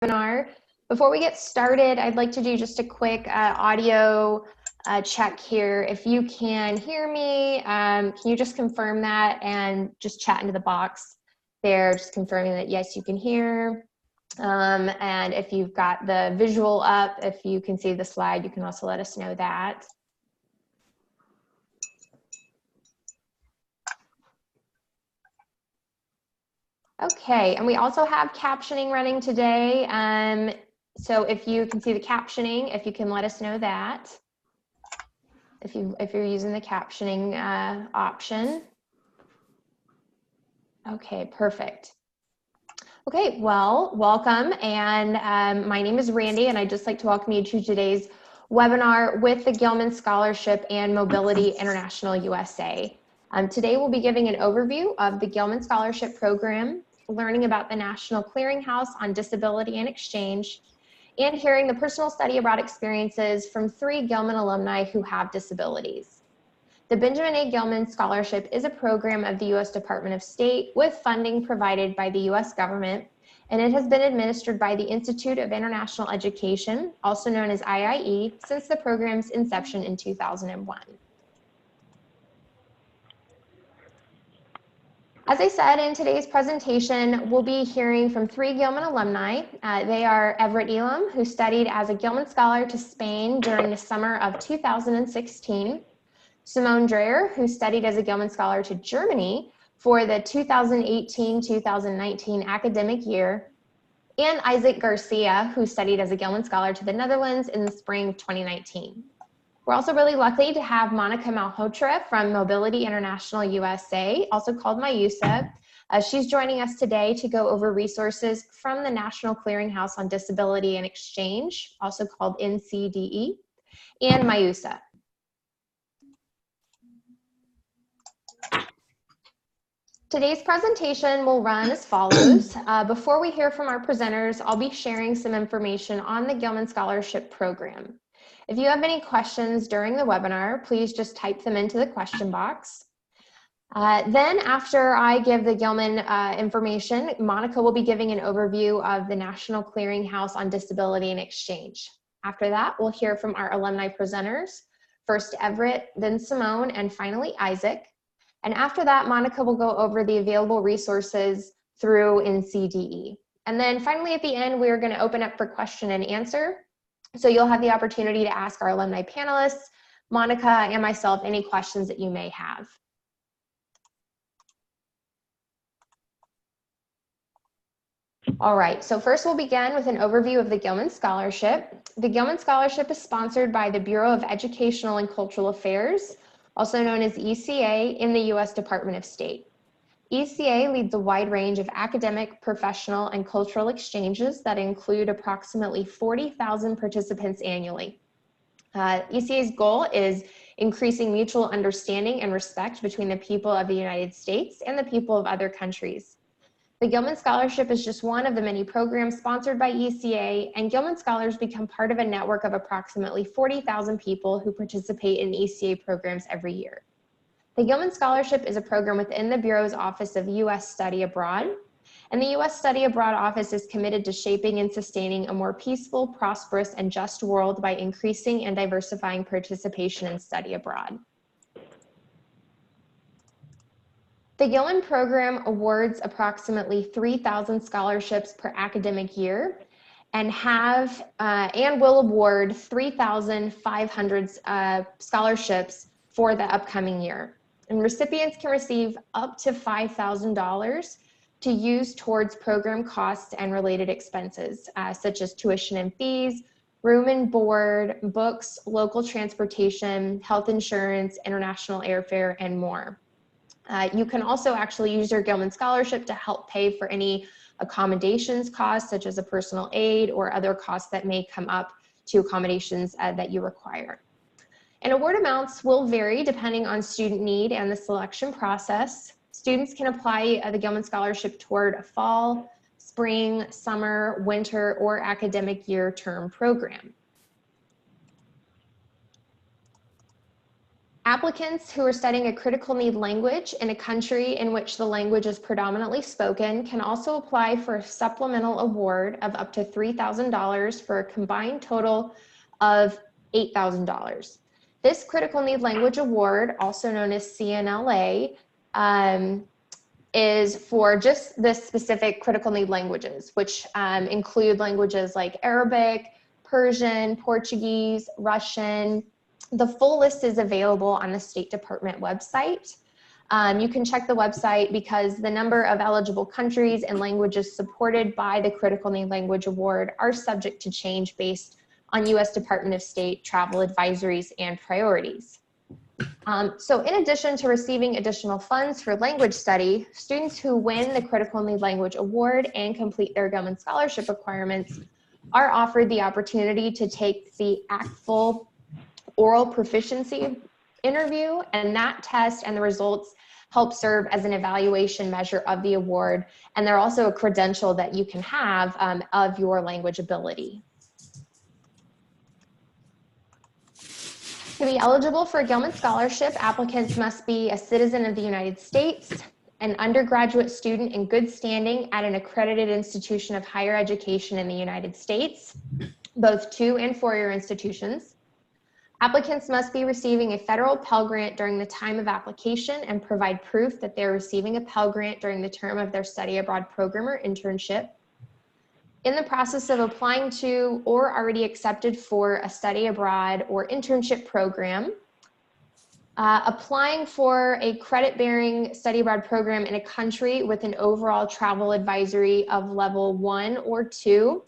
webinar. Before we get started, I'd like to do just a quick audio check here. If you can hear me, can you just confirm that and just chat into the box there, just confirming that yes, you can hear. And if you've got the visual up, if you can see the slide, you can also let us know that. Okay, and we also have captioning running today. So if you can see the captioning, if you can let us know that, if you're using the captioning option. Okay, perfect. Okay, well, welcome, and my name is Randy, and I'd just like to welcome you to today's webinar with the Gilman Scholarship and Mobility International USA. Today we'll be giving an overview of the Gilman Scholarship Program, learning about the National Clearinghouse on Disability and Exchange, and hearing the personal study abroad experiences from 3 Gilman alumni who have disabilities. The Benjamin A. Gilman Scholarship is a program of the U.S. Department of State with funding provided by the U.S. government, and it has been administered by the Institute of International Education, also known as IIE, since the program's inception in 2001. As I said, in today's presentation, we'll be hearing from 3 Gilman alumni. They are Everett Elam, who studied as a Gilman Scholar to Spain during the summer of 2016. Simone Dreher, who studied as a Gilman Scholar to Germany for the 2018-2019 academic year. And Isaac Garcia, who studied as a Gilman Scholar to the Netherlands in the spring of 2019. We're also really lucky to have Monica Malhotra from Mobility International USA, also called MIUSA. She's joining us today to go over resources from the National Clearinghouse on Disability and Exchange, also called NCDE, and MIUSA. Today's presentation will run as follows. Before we hear from our presenters, I'll be sharing some information on the Gilman Scholarship Program. If you have any questions during the webinar, please just type them into the question box. Then after I give the Gilman information, Monica will be giving an overview of the National Clearinghouse on Disability and Exchange. After that, we'll hear from our alumni presenters, first Everett, then Simone, and finally Isaac. And after that, Monica will go over the available resources through NCDE. And then finally at the end, we're going to open up for question and answer. So you'll have the opportunity to ask our alumni panelists, Monica and myself, any questions that you may have. All right, so first we'll begin with an overview of the Gilman Scholarship. The Gilman Scholarship is sponsored by the Bureau of Educational and Cultural Affairs, also known as ECA, in the U.S. Department of State. ECA leads a wide range of academic, professional, and cultural exchanges that include approximately 40,000 participants annually. ECA's goal is increasing mutual understanding and respect between the people of the United States and the people of other countries. The Gilman Scholarship is just one of the many programs sponsored by ECA, and Gilman Scholars become part of a network of approximately 40,000 people who participate in ECA programs every year. The Gilman Scholarship is a program within the Bureau's Office of U.S. Study Abroad, and the U.S. Study Abroad Office is committed to shaping and sustaining a more peaceful, prosperous, and just world by increasing and diversifying participation in study abroad. The Gilman program awards approximately 3,000 scholarships per academic year and will award 3,500 scholarships for the upcoming year. And recipients can receive up to $5,000 to use towards program costs and related expenses, such as tuition and fees, room and board, books, local transportation, health insurance, international airfare, and more. You can also actually use your Gilman Scholarship to help pay for any accommodations costs, such as a personal aid or other costs that may come up to accommodations that you require. And award amounts will vary depending on student need and the selection process. Students can apply the Gilman Scholarship toward a fall, spring, summer, winter, or academic year term program. Applicants who are studying a critical need language in a country in which the language is predominantly spoken can also apply for a supplemental award of up to $3,000 for a combined total of $8,000. This critical need language award, also known as CNLA, is for just the specific critical need languages, which include languages like Arabic, Persian, Portuguese, Russian. The full list is available on the State Department website. You can check the website because the number of eligible countries and languages supported by the Critical Need Language Award are subject to change based on U.S. Department of State travel advisories and priorities. So in addition to receiving additional funds for language study, students who win the Critical Need Language Award and complete their Gilman Scholarship requirements are offered the opportunity to take the ACTFL oral proficiency interview, and that test and the results help serve as an evaluation measure of the award, and they're also a credential that you can have of your language ability. To be eligible for a Gilman Scholarship, applicants must be a citizen of the United States, an undergraduate student in good standing at an accredited institution of higher education in the United States, both 2- and 4-year institutions. Applicants must be receiving a federal Pell Grant during the time of application and provide proof that they're receiving a Pell Grant during the term of their study abroad program or internship. In the process of applying to or already accepted for a study abroad or internship program, applying for a credit-bearing study abroad program in a country with an overall travel advisory of level 1 or 2,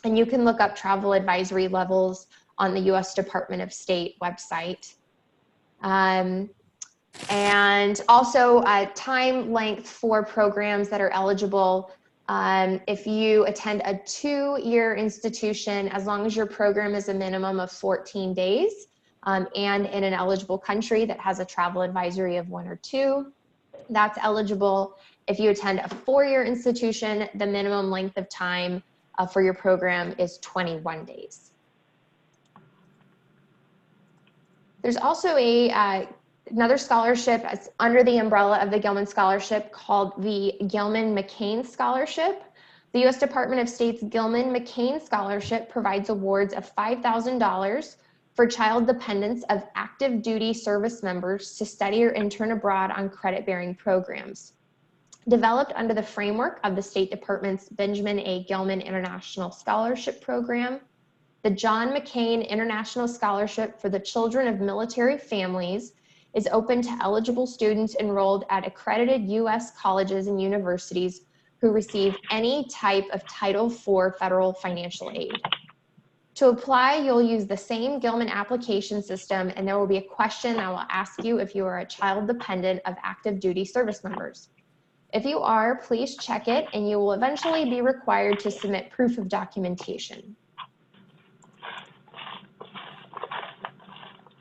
and you can look up travel advisory levels on the U.S. Department of State website. And also time length for programs that are eligible. If you attend a 2-year institution, as long as your program is a minimum of 14 days and in an eligible country that has a travel advisory of 1 or 2, that's eligible. If you attend a 4-year institution, the minimum length of time for your program is 21 days. There's also another scholarship under the umbrella of the Gilman Scholarship called the Gilman-McCain Scholarship. The U.S. Department of State's Gilman-McCain Scholarship provides awards of $5,000 for child dependents of active duty service members to study or intern abroad on credit-bearing programs. Developed under the framework of the State Department's Benjamin A. Gilman International Scholarship Program, the John McCain International Scholarship for the Children of Military Families is open to eligible students enrolled at accredited U.S. colleges and universities who receive any type of Title IV federal financial aid. To apply, you'll use the same Gilman application system, and there will be a question that will ask you if you are a child dependent of active duty service members. If you are, please check it, and you will eventually be required to submit proof of documentation.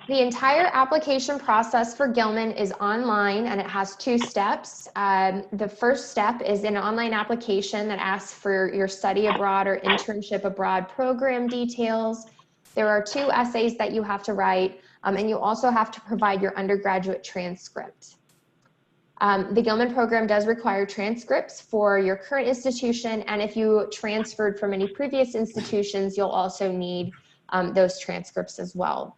The entire application process for Gilman is online, and it has 2 steps. The first step is an online application that asks for your study abroad or internship abroad program details. There are 2 essays that you have to write, and you also have to provide your undergraduate transcript. The Gilman program does require transcripts for your current institution, and if you transferred from any previous institutions, you'll also need those transcripts as well.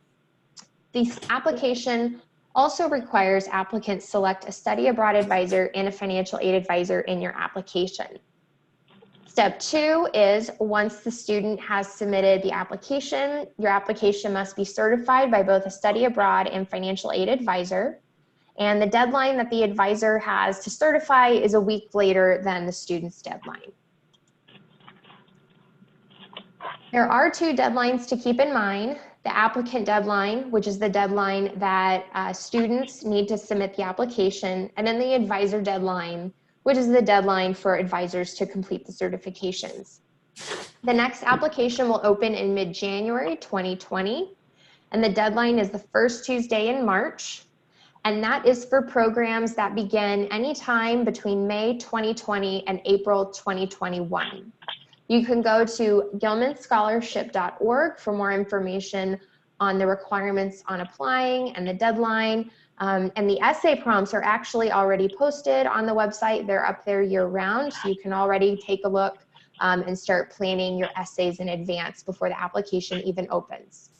The application also requires applicants select a study abroad advisor and a financial aid advisor in your application. Step 2 is once the student has submitted the application, your application must be certified by both a study abroad and financial aid advisor. And the deadline that the advisor has to certify is a week later than the student's deadline. There are 2 deadlines to keep in mind. The applicant deadline, which is the deadline that students need to submit the application, and then the advisor deadline, which is the deadline for advisors to complete the certifications. The next application will open in mid-January 2020, and the deadline is the first Tuesday in March, and that is for programs that begin anytime between May 2020 and April 2021. You can go to gilmanscholarship.org for more information on the requirements on applying and the deadline. And the essay prompts are actually already posted on the website. They're up there year-round, so you can already take a look and start planning your essays in advance before the application even opens.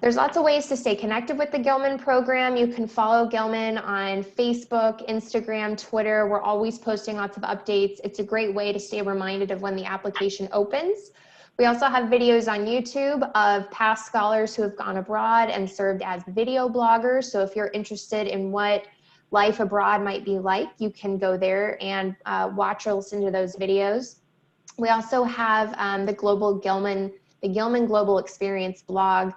There's lots of ways to stay connected with the Gilman program. You can follow Gilman on Facebook, Instagram, Twitter. We're always posting lots of updates. It's a great way to stay reminded of when the application opens. We also have videos on YouTube of past scholars who have gone abroad and served as video bloggers. So if you're interested in what life abroad might be like, you can go there and watch or listen to those videos. We also have the Gilman Global Experience blog,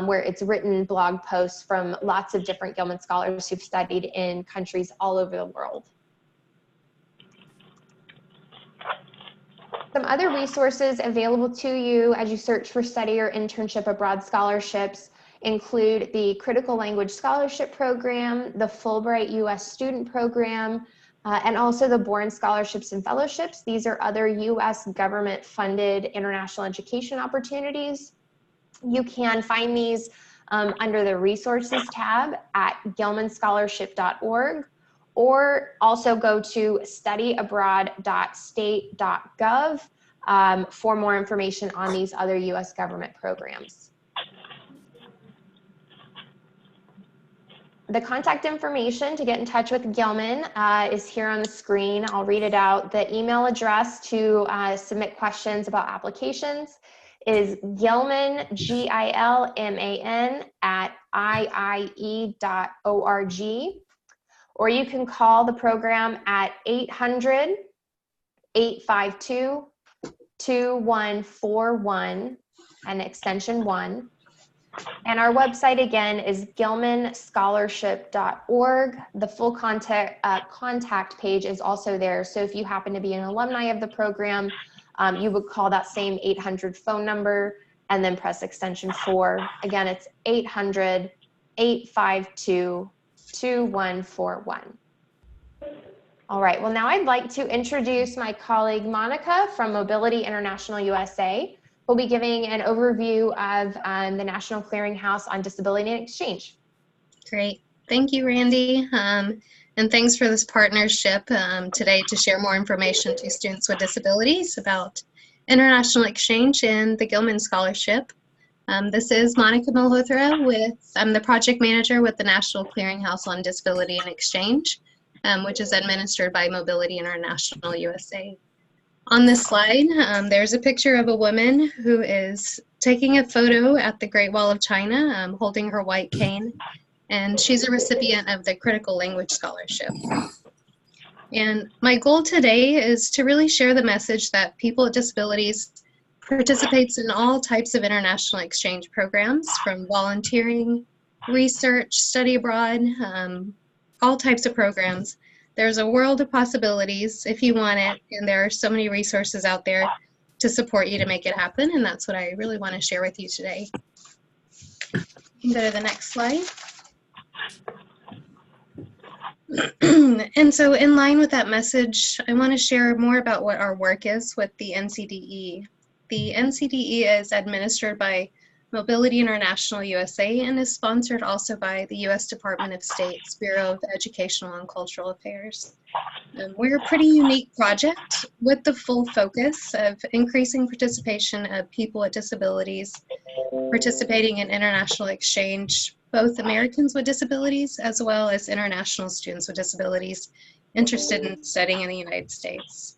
where it's written blog posts from lots of different Gilman scholars who've studied in countries all over the world. Some other resources available to you as you search for study or internship abroad scholarships include the Critical Language Scholarship Program, the Fulbright U.S. Student Program, and also the Bourne Scholarships and Fellowships. These are other U.S. government-funded international education opportunities. You can find these under the Resources tab at GilmanScholarship.org, or also go to studyabroad.state.gov for more information on these other U.S. government programs. The contact information to get in touch with Gilman is here on the screen. I'll read it out. The email address to submit questions about applications is Gilman, Gilman, at iie.org. Or you can call the program at 800-852-2141 and extension 1. And our website again is GilmanScholarship.org. The full contact page is also there. So if you happen to be an alumni of the program, you would call that same 800 phone number and then press extension 4. Again, it's 800-852-2141. All right, well now I'd like to introduce my colleague Monica from Mobility International USA. We'll be giving an overview of the National Clearinghouse on Disability and Exchange. Great. Thank you, Randy. And thanks for this partnership today to share more information to students with disabilities about international exchange and the Gilman Scholarship. This is Monica Malhotra I'm the project manager with the National Clearinghouse on Disability and Exchange, which is administered by Mobility International USA. On this slide, there's a picture of a woman who is taking a photo at the Great Wall of China, holding her white cane, and she's a recipient of the Critical Language Scholarship. And my goal today is to really share the message that people with disabilities participates in all types of international exchange programs, from volunteering, research, study abroad, all types of programs. There's a world of possibilities if you want it, and there are so many resources out there to support you to make it happen, and that's what I really want to share with you today. You can go to the next slide. And so in line with that message, I want to share more about what our work is with the NCDE. The NCDE is administered by Mobility International USA and is sponsored also by the U.S. Department of State's Bureau of Educational and Cultural Affairs. We're a pretty unique project with the full focus of increasing participation of people with disabilities participating in international exchange, both Americans with disabilities as well as international students with disabilities interested in studying in the United States.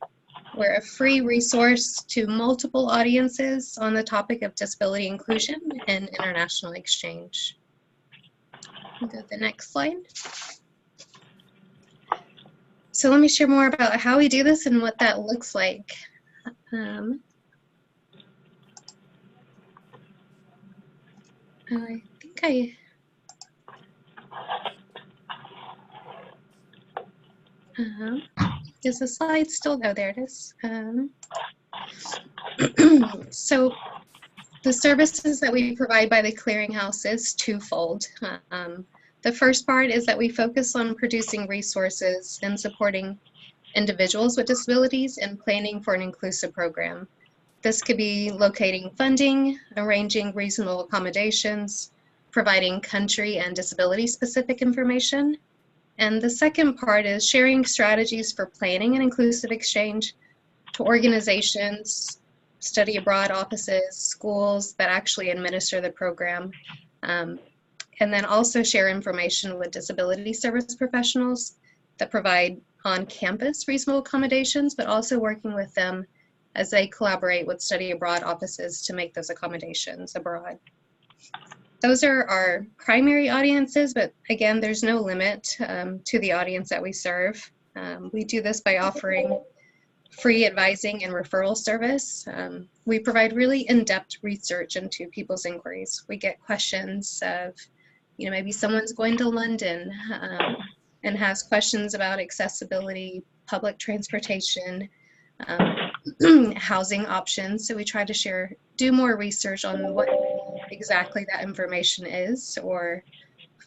We're a free resource to multiple audiences on the topic of disability inclusion and international exchange. Go to the next slide. So let me share more about how we do this and what that looks like. I think is the slide still? Oh, there it is. So the services that we provide by the clearinghouse is twofold. The first part is that we focus on producing resources and supporting individuals with disabilities and planning for an inclusive program. This could be locating funding, arranging reasonable accommodations, providing country and disability-specific information. And the second part is sharing strategies for planning an inclusive exchange to organizations, study abroad offices, schools that actually administer the program, and then also share information with disability service professionals that provide on-campus reasonable accommodations, but also working with them as they collaborate with study abroad offices to make those accommodations abroad. Those are our primary audiences, but again, there's no limit to the audience that we serve. We do this by offering free advising and referral service. We provide really in-depth research into people's inquiries. We get questions of, maybe someone's going to London and has questions about accessibility, public transportation, housing options. So we try to do more research on what exactly that information is, or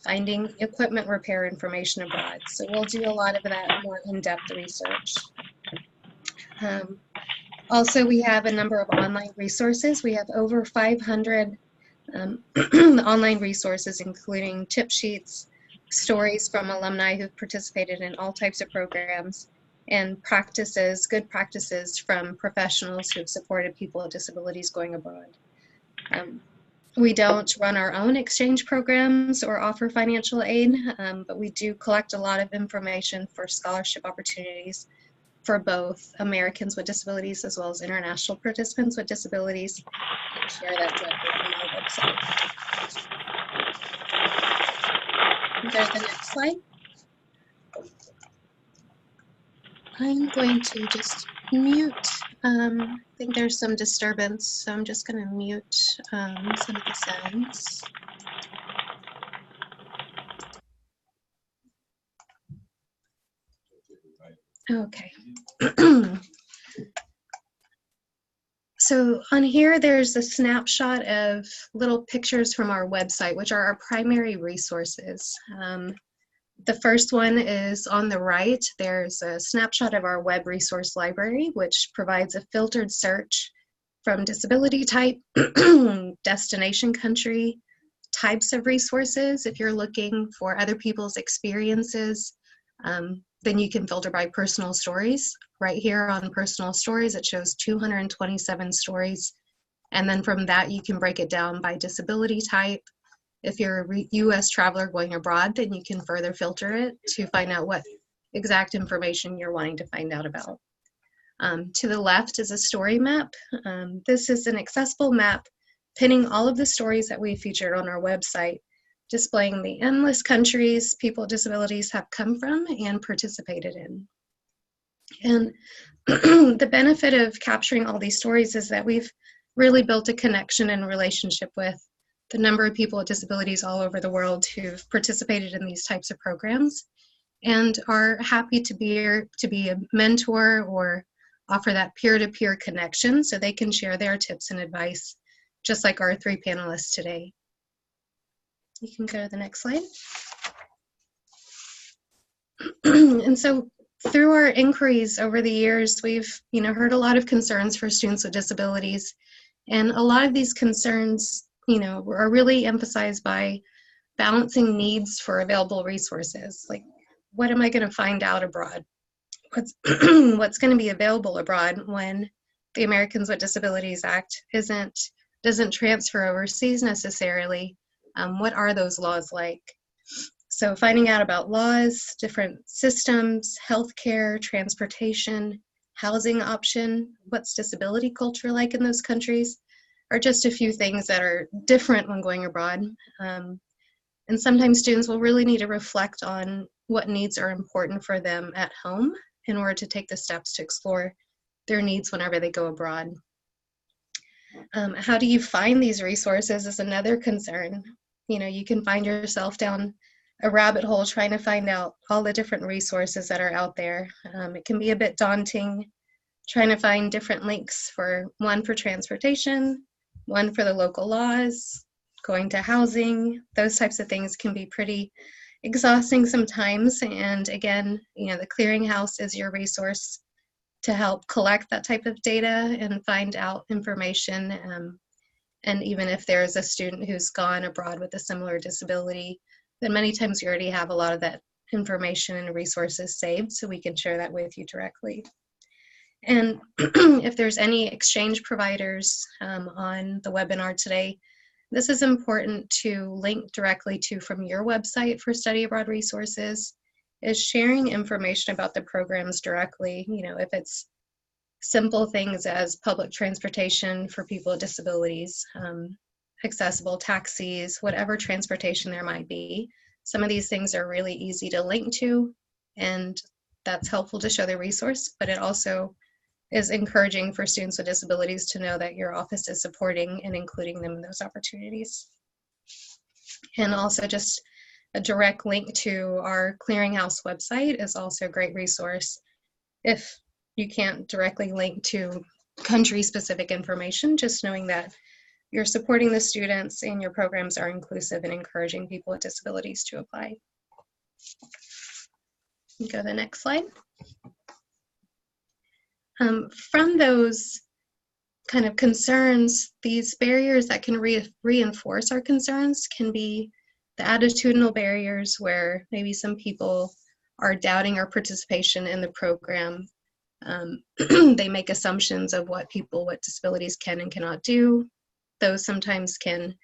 finding equipment repair information abroad. So we'll do a lot of that more in-depth research. Also, we have a number of online resources. We have over 500 online resources, including tip sheets, stories from alumni who've participated in all types of programs, and practices, good practices from professionals who've supported people with disabilities going abroad. We don't run our own exchange programs or offer financial aid, but we do collect a lot of information for scholarship opportunities for both Americans with disabilities as well as international participants with disabilities, and share that directly on our website. There's the next slide. I'm going to just mute. I think there's some disturbance, so I'm just going to mute some of the sounds. Okay. So on here, there's a snapshot of little pictures from our website, which are our primary resources. The first one is on the right. There's a snapshot of our web resource library, which provides a filtered search from disability type, destination country, types of resources. If you're looking for other people's experiences, then you can filter by personal stories. Right here on personal stories, it shows 227 stories. And then from that, you can break it down by disability type. If you're a US traveler going abroad, then you can further filter it to find out what exact information you're wanting to find out about. To the left is a story map. This is an accessible map pinning all of the stories that we featured on our website, displaying the endless countries people with disabilities have come from and participated in. And the benefit of capturing all these stories is that we've really built a connection and relationship with the number of people with disabilities all over the world who've participated in these types of programs and are happy to be a mentor or offer that peer-to-peer connection so they can share their tips and advice, just like our three panelists today. You can go to the next slide. And so through our inquiries over the years, we've heard a lot of concerns for students with disabilities, and a lot of these concerns are really emphasized by balancing needs for available resources. Like, what am I going to find out abroad? What's going to be available abroad when the Americans with Disabilities Act doesn't transfer overseas necessarily? What are those laws like? So finding out about laws, different systems, healthcare, transportation, housing option, what's disability culture like in those countries, are just a few things that are different when going abroad. And sometimes students will really need to reflect on what needs are important for them at home in order to take the steps to explore their needs whenever they go abroad. How do you find these resources is another concern. You can find yourself down a rabbit hole trying to find out all the different resources that are out there. It can be a bit daunting trying to find different links one for transportation, one for the local laws, going to housing. Those types of things can be pretty exhausting sometimes. And again, the clearinghouse is your resource to help collect that type of data and find out information. And even if there's a student who's gone abroad with a similar disability, then many times you already have a lot of that information and resources saved, so we can share that with you directly. And if there's any exchange providers on the webinar today, this is important to link directly to from your website for study abroad resources, is sharing information about the programs directly. If it's simple things as public transportation for people with disabilities, accessible taxis, whatever transportation there might be. Some of these things are really easy to link to, and that's helpful to show the resource, but it also is encouraging for students with disabilities to know that your office is supporting and including them in those opportunities. And also just a direct link to our clearinghouse website is also a great resource. If you can't directly link to country-specific information, just knowing that you're supporting the students and your programs are inclusive and encouraging people with disabilities to apply. Go to the next slide. From those kind of concerns, these barriers that can reinforce our concerns can be the attitudinal barriers, where maybe some people are doubting our participation in the program. They make assumptions of what people with disabilities can and cannot do. Those sometimes can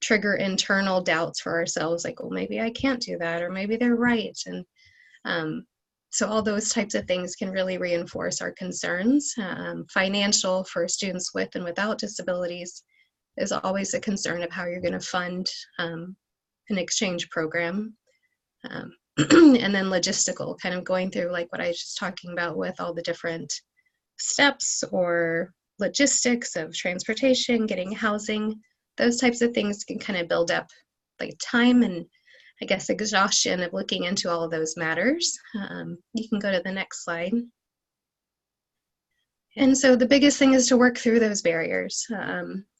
trigger internal doubts for ourselves, like, well, maybe I can't do that, or maybe they're right. And so all those types of things can really reinforce our concerns. Financial for students with and without disabilities is always a concern of how you're going to fund an exchange program. And then logistical, kind of going through like what I was just talking about with all the different steps or logistics of transportation, getting housing. Those types of things can kind of build up like time and I guess exhaustion of looking into all of those matters. You can go to the next slide. And so the biggest thing is to work through those barriers,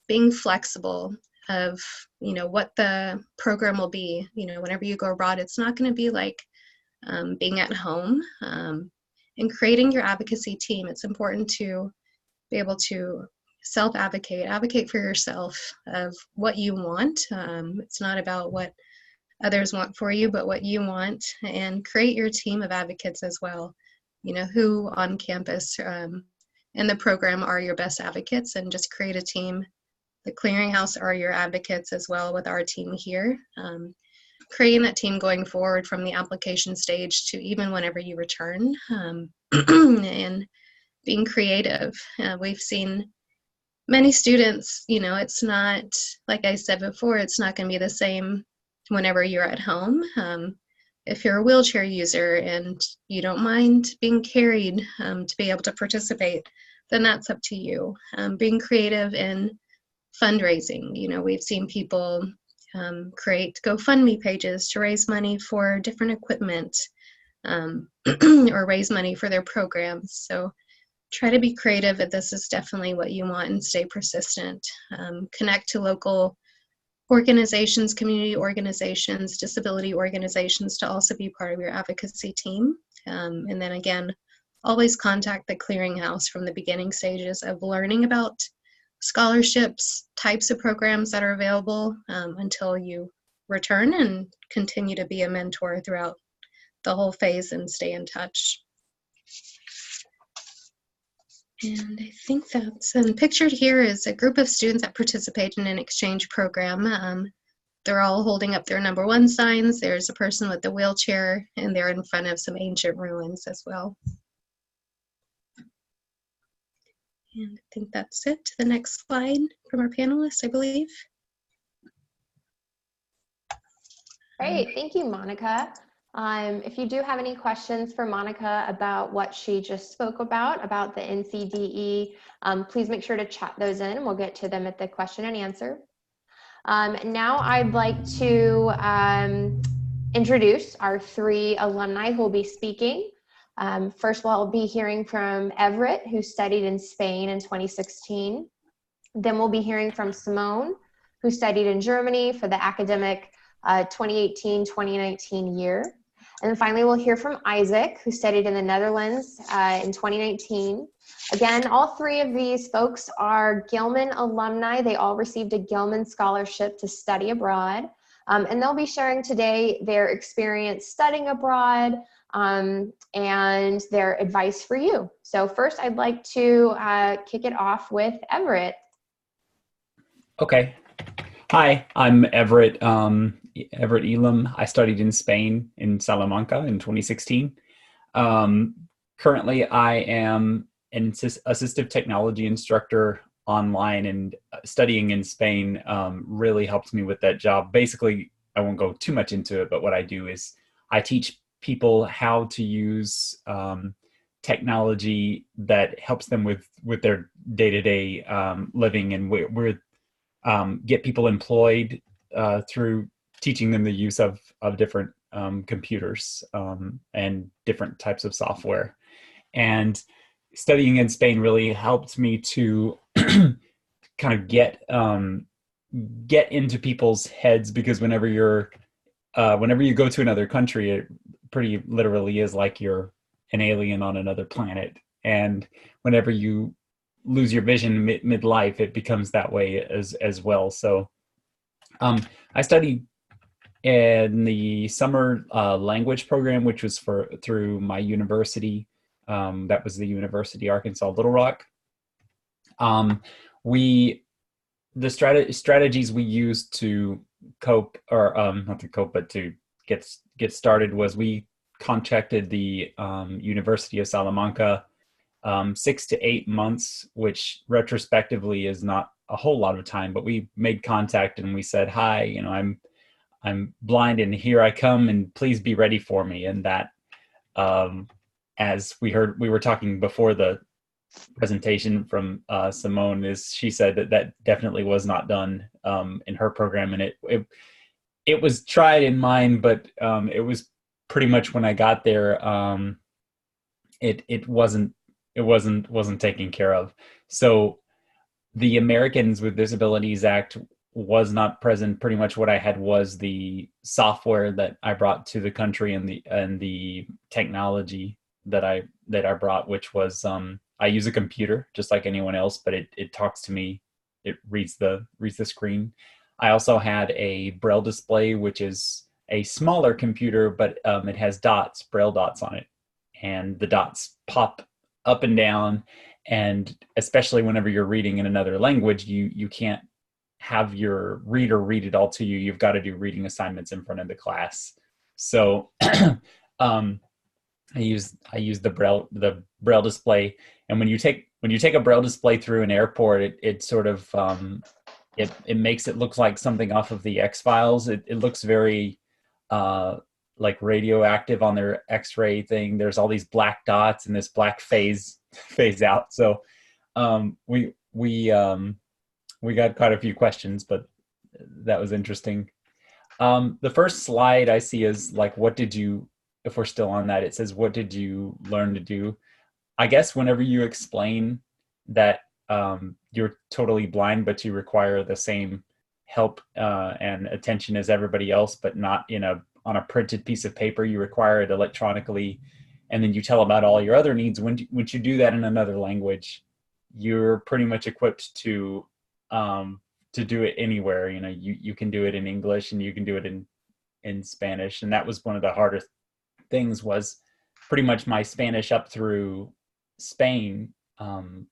being flexible of, what the program will be. Whenever you go abroad, it's not going to be like being at home. And creating your advocacy team, it's important to be able to advocate for yourself of what you want. It's not about what others want for you, but what you want, and create your team of advocates as well. Who on campus in the program are your best advocates, and just create a team. The clearinghouse are your advocates as well with our team here. Creating that team going forward from the application stage to even whenever you return, and being creative. We've seen many students, it's not, like I said before, it's not going to be the same whenever you're at home. If you're a wheelchair user and you don't mind being carried to be able to participate, then that's up to you. Being creative in fundraising. We've seen people create GoFundMe pages to raise money for different equipment or raise money for their programs. So try to be creative if this is definitely what you want, and stay persistent. Connect to local organizations, community organizations, disability organizations to also be part of your advocacy team. And then again, always contact the clearinghouse from the beginning stages of learning about scholarships, types of programs that are available until you return, and continue to be a mentor throughout the whole phase and stay in touch. And I think that's, and pictured here is a group of students that participate in an exchange program. They're all holding up their number 1 signs. There's a person with a wheelchair, and they're in front of some ancient ruins as well. And I think that's it. The next slide from our panelists, I believe. Great, thank you, Monica. If you do have any questions for Monica about what she just spoke about the NCDE, please make sure to chat those in, and we'll get to them at the question and answer. Now I'd like to introduce our 3 alumni who will be speaking. First, we'll be hearing from Everett, who studied in Spain in 2016. Then we'll be hearing from Simone, who studied in Germany for the academic 2018-2019 year. And then finally, we'll hear from Isaac, who studied in the Netherlands in 2019. Again, all three of these folks are Gilman alumni. They all received a Gilman scholarship to study abroad. And they'll be sharing today their experience studying abroad and their advice for you. So first, I'd like to kick it off with Everett. Okay. Hi, I'm Everett, Everett Elam. I studied in Spain, in Salamanca in 2016. Currently, I am an assistive technology instructor online, and studying in Spain really helped me with that job. Basically, I won't go too much into it, but what I do is I teach people how to use technology that helps them with their day-to-day living, and we're get people employed through teaching them the use of different computers and different types of software. And studying in Spain really helped me to kind of get into people's heads, because whenever you go to another country, it pretty literally is like you're an alien on another planet. And whenever you lose your vision midlife, it becomes that way as well. So I studied in the summer language program, which was through my university. That was the University of Arkansas Little Rock. The strategies we used to cope, or not to cope, but to get started, was we contacted the University of Salamanca 6 to 8 months, which retrospectively is not a whole lot of time, but we made contact and we said, hi, I'm blind and here I come, and please be ready for me. And that, as we were talking before the presentation from Simone, she said that definitely was not done in her program, and it was tried in mine, but it was pretty much when I got there, it wasn't taken care of. So the Americans with Disabilities Act was not present. Pretty much what I had was the software that I brought to the country, and the technology that I brought, which was I use a computer just like anyone else, but it talks to me. It reads the screen. I also had a Braille display, which is a smaller computer, but it has Braille dots on it, and the dots pop up and down. And especially whenever you're reading in another language, you can't have your reader read it all to you. You've got to do reading assignments in front of the class. So I use the Braille display. And when you take a Braille display through an airport, it sort of it makes it look like something off of the X-Files. It looks very like radioactive on their X-ray thing. There's all these black dots and this black phase out. So we got quite a few questions, but that was interesting. The first slide I see is like, if we're still on that, it says, what did you learn to do? I guess whenever you explain that you're totally blind, but you require the same help and attention as everybody else, but not on a printed piece of paper, you require it electronically, and then you tell about all your other needs. When you do that in another language, you're pretty much equipped to do it anywhere. You can do it in English, and you can do it in Spanish. And that was one of the hardest things, was pretty much my Spanish up through Spain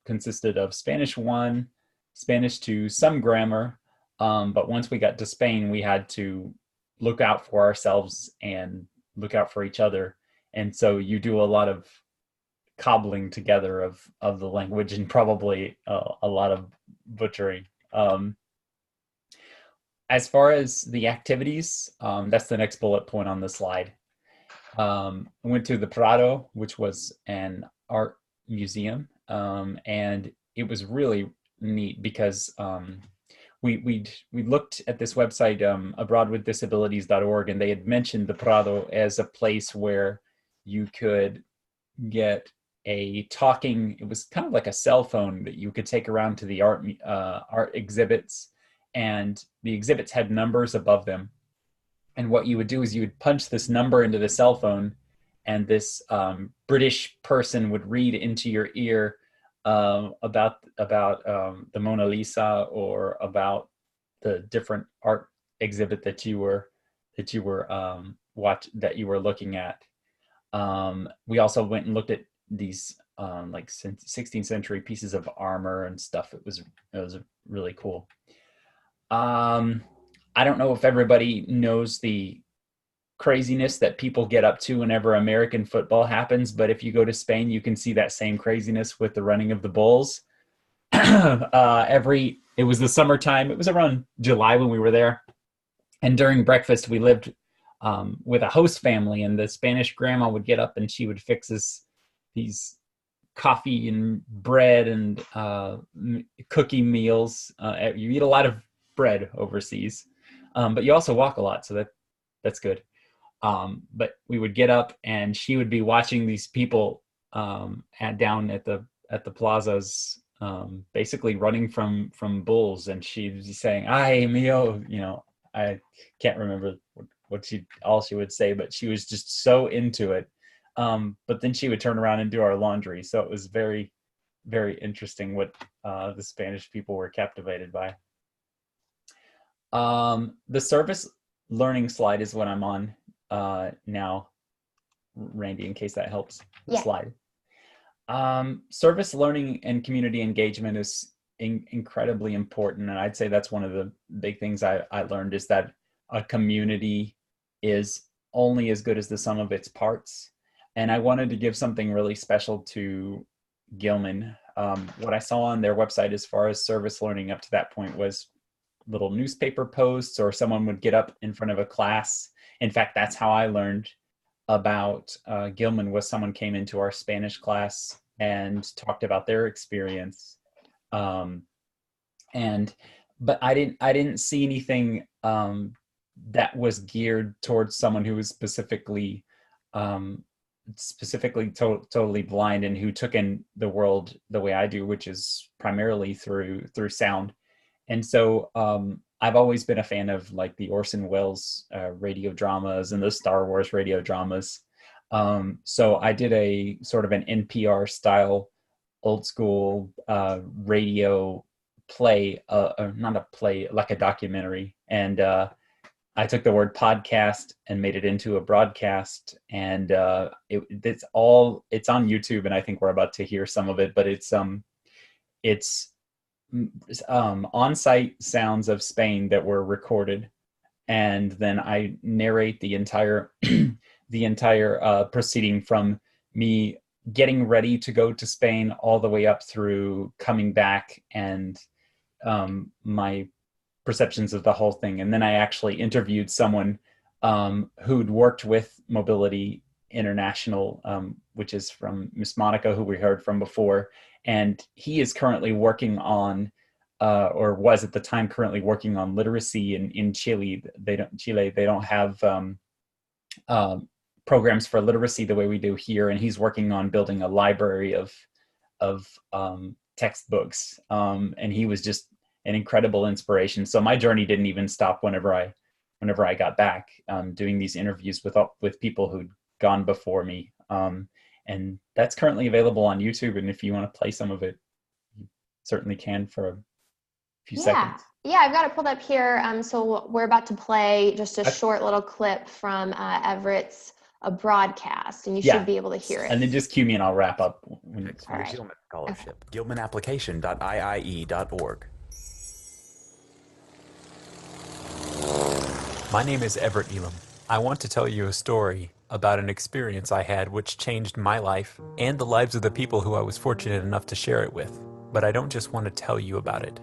consisted of Spanish 1, Spanish 2, some grammar. But once we got to Spain, we had to look out for ourselves and look out for each other. And so you do a lot of cobbling together of the language, and probably a lot of butchering. As far as the activities, that's the next bullet point on the slide. I went to the Prado, which was an art museum, and it was really neat because we looked at this website, abroadwithdisabilities.org, and they had mentioned the Prado as a place where you could get it was kind of like a cell phone that you could take around to the art exhibits, and the exhibits had numbers above them. And what you would do is you would punch this number into the cell phone, and this British person would read into your ear about the Mona Lisa, or about the different art exhibit that you were looking at. We also went and looked at these like 16th century pieces of armor and stuff. It was really cool. I don't know if everybody knows the craziness that people get up to whenever American football happens, but if you go to Spain, you can see that same craziness with the running of the bulls. It was the summertime. It was around July when we were there. And during breakfast, we lived with a host family, and the Spanish grandma would get up and she would fix us these coffee and bread and cookie meals. You eat a lot of bread overseas, but you also walk a lot, so that's good. But we would get up and she would be watching these people down at the plazas, basically running from bulls, and she was saying, "Ay mio," I can't remember what all she would say, but she was just so into it. But then she would turn around and do our laundry. So it was very, very interesting what the Spanish people were captivated by. The service learning slide is what I'm on now, Randy, in case that helps. The slide. Service learning and community engagement is incredibly important, and I'd say that's one of the big things I learned, is that a community is only as good as the sum of its parts. And I wanted to give something really special to Gilman. What I saw on their website as far as service learning up to that point was little newspaper posts, or someone would get up in front of a class. In fact, that's how I learned about Gilman, was someone came into our Spanish class and talked about their experience. But I didn't see anything that was geared towards someone who was specifically totally blind and who took in the world the way I do, which is primarily through sound. And so I've always been a fan of like the Orson Welles radio dramas and the Star Wars radio dramas. So I did a sort of an NPR style old school radio play, not a play, like a documentary. And I took the word podcast and made it into a broadcast, and it's on YouTube, and I think we're about to hear some of it, but it's on-site sounds of Spain that were recorded, and then I narrate the entire proceeding from me getting ready to go to Spain all the way up through coming back, and my perceptions of the whole thing. And then I actually interviewed someone who'd worked with Mobility International, which is from Miss Monica, who we heard from before. And he is currently working on, or was at the time currently working on, literacy in Chile. They don't have programs for literacy the way we do here. And he's working on building a library of textbooks. And he was just an incredible inspiration. So my journey didn't even stop whenever I got back, doing these interviews with people who'd gone before me. And that's currently available on YouTube. And if you want to play some of it, you certainly can for a few seconds. Yeah, I've got it pulled up here. So we're about to play just a short little clip from Everett's broadcast, and you should be able to hear it. And then just cue me and I'll wrap up. All right. Gilman Scholarship, gilmanapplication.iie.org. My name is Everett Elam. I want to tell you a story about an experience I had which changed my life and the lives of the people who I was fortunate enough to share it with. But I don't just want to tell you about it.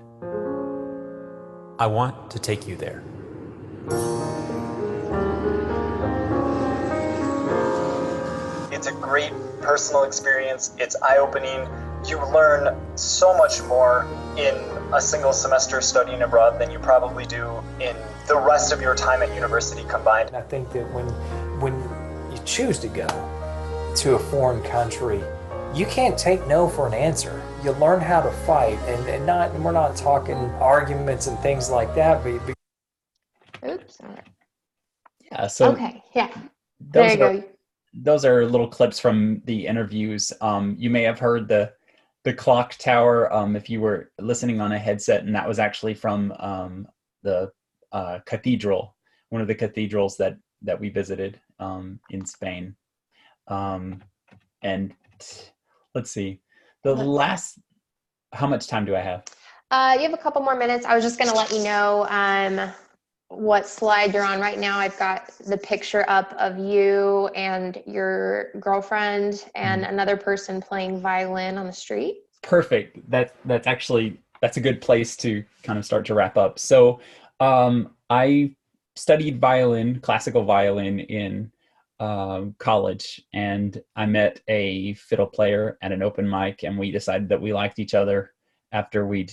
I want to take you there. It's a great personal experience. It's eye-opening. You learn so much more in a single semester studying abroad than you probably do in the rest of your time at university combined. I think that when you choose to go to a foreign country, you can't take no for an answer. You learn how to fight, and we're not talking arguments and things like that. Oops. All right. Yeah, so Okay, yeah, there those you are go. those are little clips from the interviews. You may have heard the clock tower if you were listening on a headset, and that was actually from the cathedral, one of the cathedrals that we visited in Spain. And let's see, the last. How much time do I have? You have a couple more minutes. I was just going to let you know what slide you're on right now. I've got the picture up of you and your girlfriend and another person playing violin on the street. Perfect. That's actually, that's a good place to kind of start to wrap up. So I studied violin, classical violin in college, and I met a fiddle player at an open mic, and we decided that we liked each other after we'd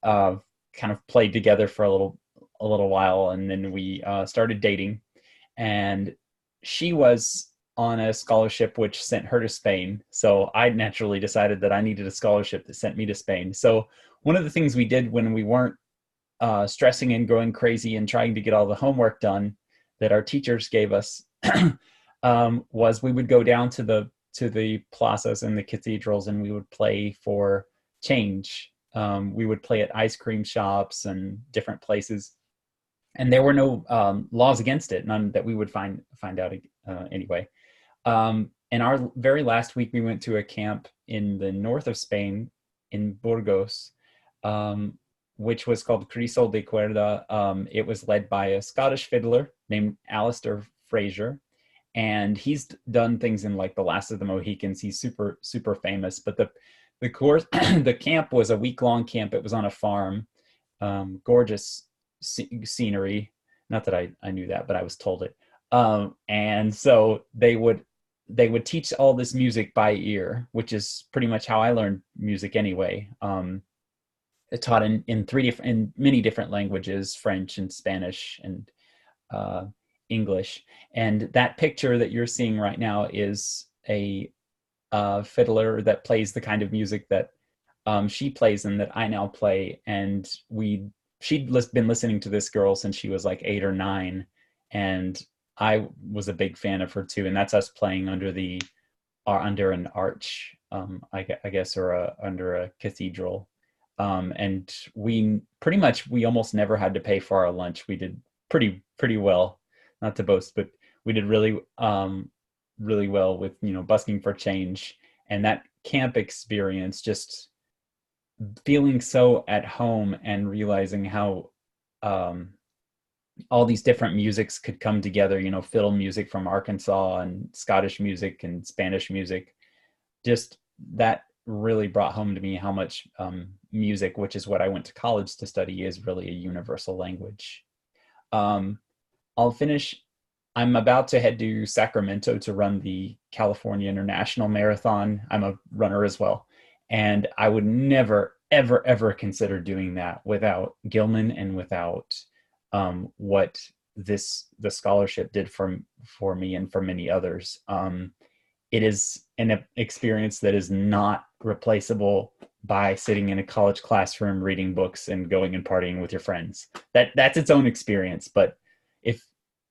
kind of played together for a little while, and then we started dating. And she was on a scholarship which sent her to Spain, so I naturally decided that I needed a scholarship that sent me to Spain. So one of the things we did when we weren't stressing and going crazy and trying to get all the homework done that our teachers gave us was we would go down to the plazas and the cathedrals, and we would play for change. We would play at ice cream shops and different places, and there were no laws against it, none that we would find out anyway. And our very last week, we went to a camp in the north of Spain, in Burgos, which was called Crisol de Cuerda. It was led by a Scottish fiddler named Alistair Fraser, and he's done things in like The Last of the Mohicans. He's super, super famous. But the course, the camp was a week-long camp. It was on a farm, gorgeous scenery. Not that I knew that, but I was told it. And so they would teach all this music by ear, which is pretty much how I learned music anyway. It taught in many different languages, French and Spanish and English. And that picture that you're seeing right now is a fiddler that plays the kind of music that she plays and that I now play. And she'd been listening to this girl since she was like 8 or 9, and I was a big fan of her too. And that's us playing under an arch, I guess, or under a cathedral. And we almost never had to pay for our lunch. We did pretty well, not to boast, but we did really well with, busking for change. And that camp experience, just feeling so at home and realizing how all these different musics could come together, fiddle music from Arkansas and Scottish music and Spanish music, just that really brought home to me how much music, which is what I went to college to study, is really a universal language. I'll finish. I'm about to head to Sacramento to run the California International Marathon. I'm a runner as well. And I would never, ever, ever consider doing that without Gilman and without what the scholarship did for me and for many others. It is an experience that is not replaceable by sitting in a college classroom, reading books and going and partying with your friends. That's its own experience. But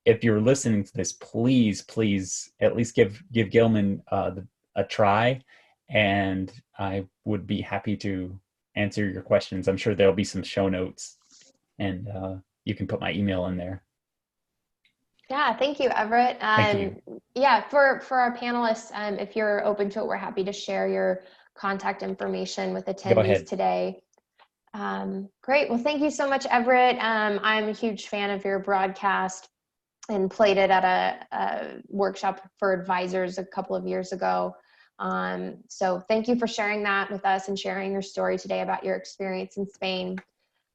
if you're listening to this, please at least give Gilman a try, and I would be happy to answer your questions. I'm sure there'll be some show notes, and you can put my email in there. Yeah, thank you, Everett. Thank you. Yeah, for our panelists, if you're open to it, we're happy to share your contact information with attendees today. Great. Well, thank you so much, Everett. I'm a huge fan of your broadcast and played it at a workshop for advisors a couple of years ago. So thank you for sharing that with us and sharing your story today about your experience in Spain.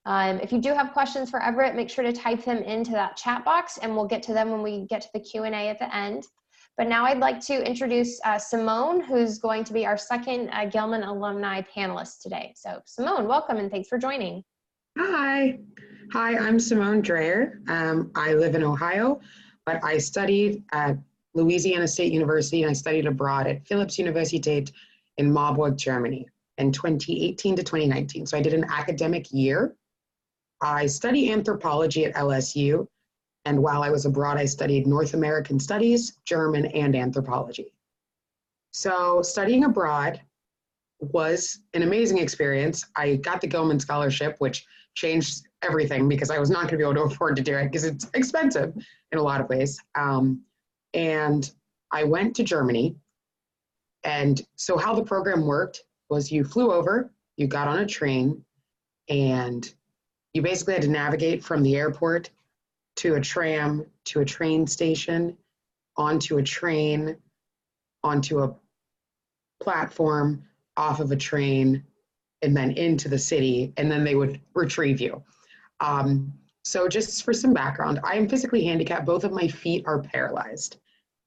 If you do have questions for Everett, make sure to type them into that chat box, and we'll get to them when we get to the Q&A at the end. But now I'd like to introduce Simone, who's going to be our second Gilman alumni panelist today. So Simone, welcome, and thanks for joining. Hi, I'm Simone Dreher. I live in Ohio, but I studied at Louisiana State University, and I studied abroad at Philipps Universität in Marburg, Germany in 2018 to 2019. So I did an academic year. I study anthropology at LSU, And while I was abroad, I studied North American studies, German, and anthropology. So studying abroad was an amazing experience. I got the Gilman scholarship, which changed everything because I was not going to be able to afford to do it because it's expensive in a lot of ways. And I went to Germany. And so how the program worked was you flew over, you got on a train, and you basically had to navigate from the airport to a tram, to a train station, onto a train, onto a platform, off of a train, and then into the city, and then they would retrieve you. So just for some background, I am physically handicapped. Both of my feet are paralyzed,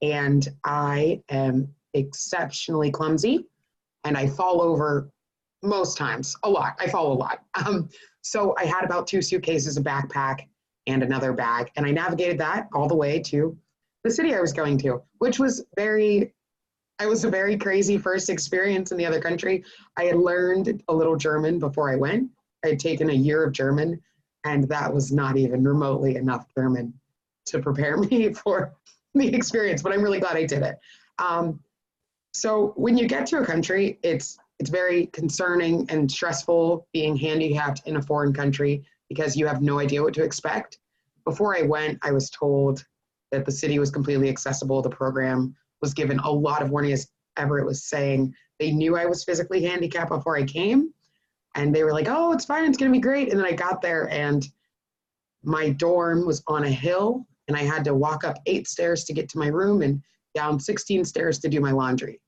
and I am exceptionally clumsy, and I fall over most times, a lot. I fall a lot. So I had about 2 suitcases, a backpack, and another bag, and I navigated that all the way to the city I was going to, which was it was a very crazy first experience in the other country. I had learned a little German before I went. I had taken a year of German, and that was not even remotely enough German to prepare me for the experience, but I'm really glad I did it. So when you get to a country, it's very concerning and stressful being handicapped in a foreign country because you have no idea what to expect. Before I went, I was told that the city was completely accessible. The program was given a lot of warning, as Everett was saying. They knew I was physically handicapped before I came, and they were like, oh, it's fine, it's gonna be great. And then I got there, and my dorm was on a hill, and I had to walk up 8 stairs to get to my room and down 16 stairs to do my laundry.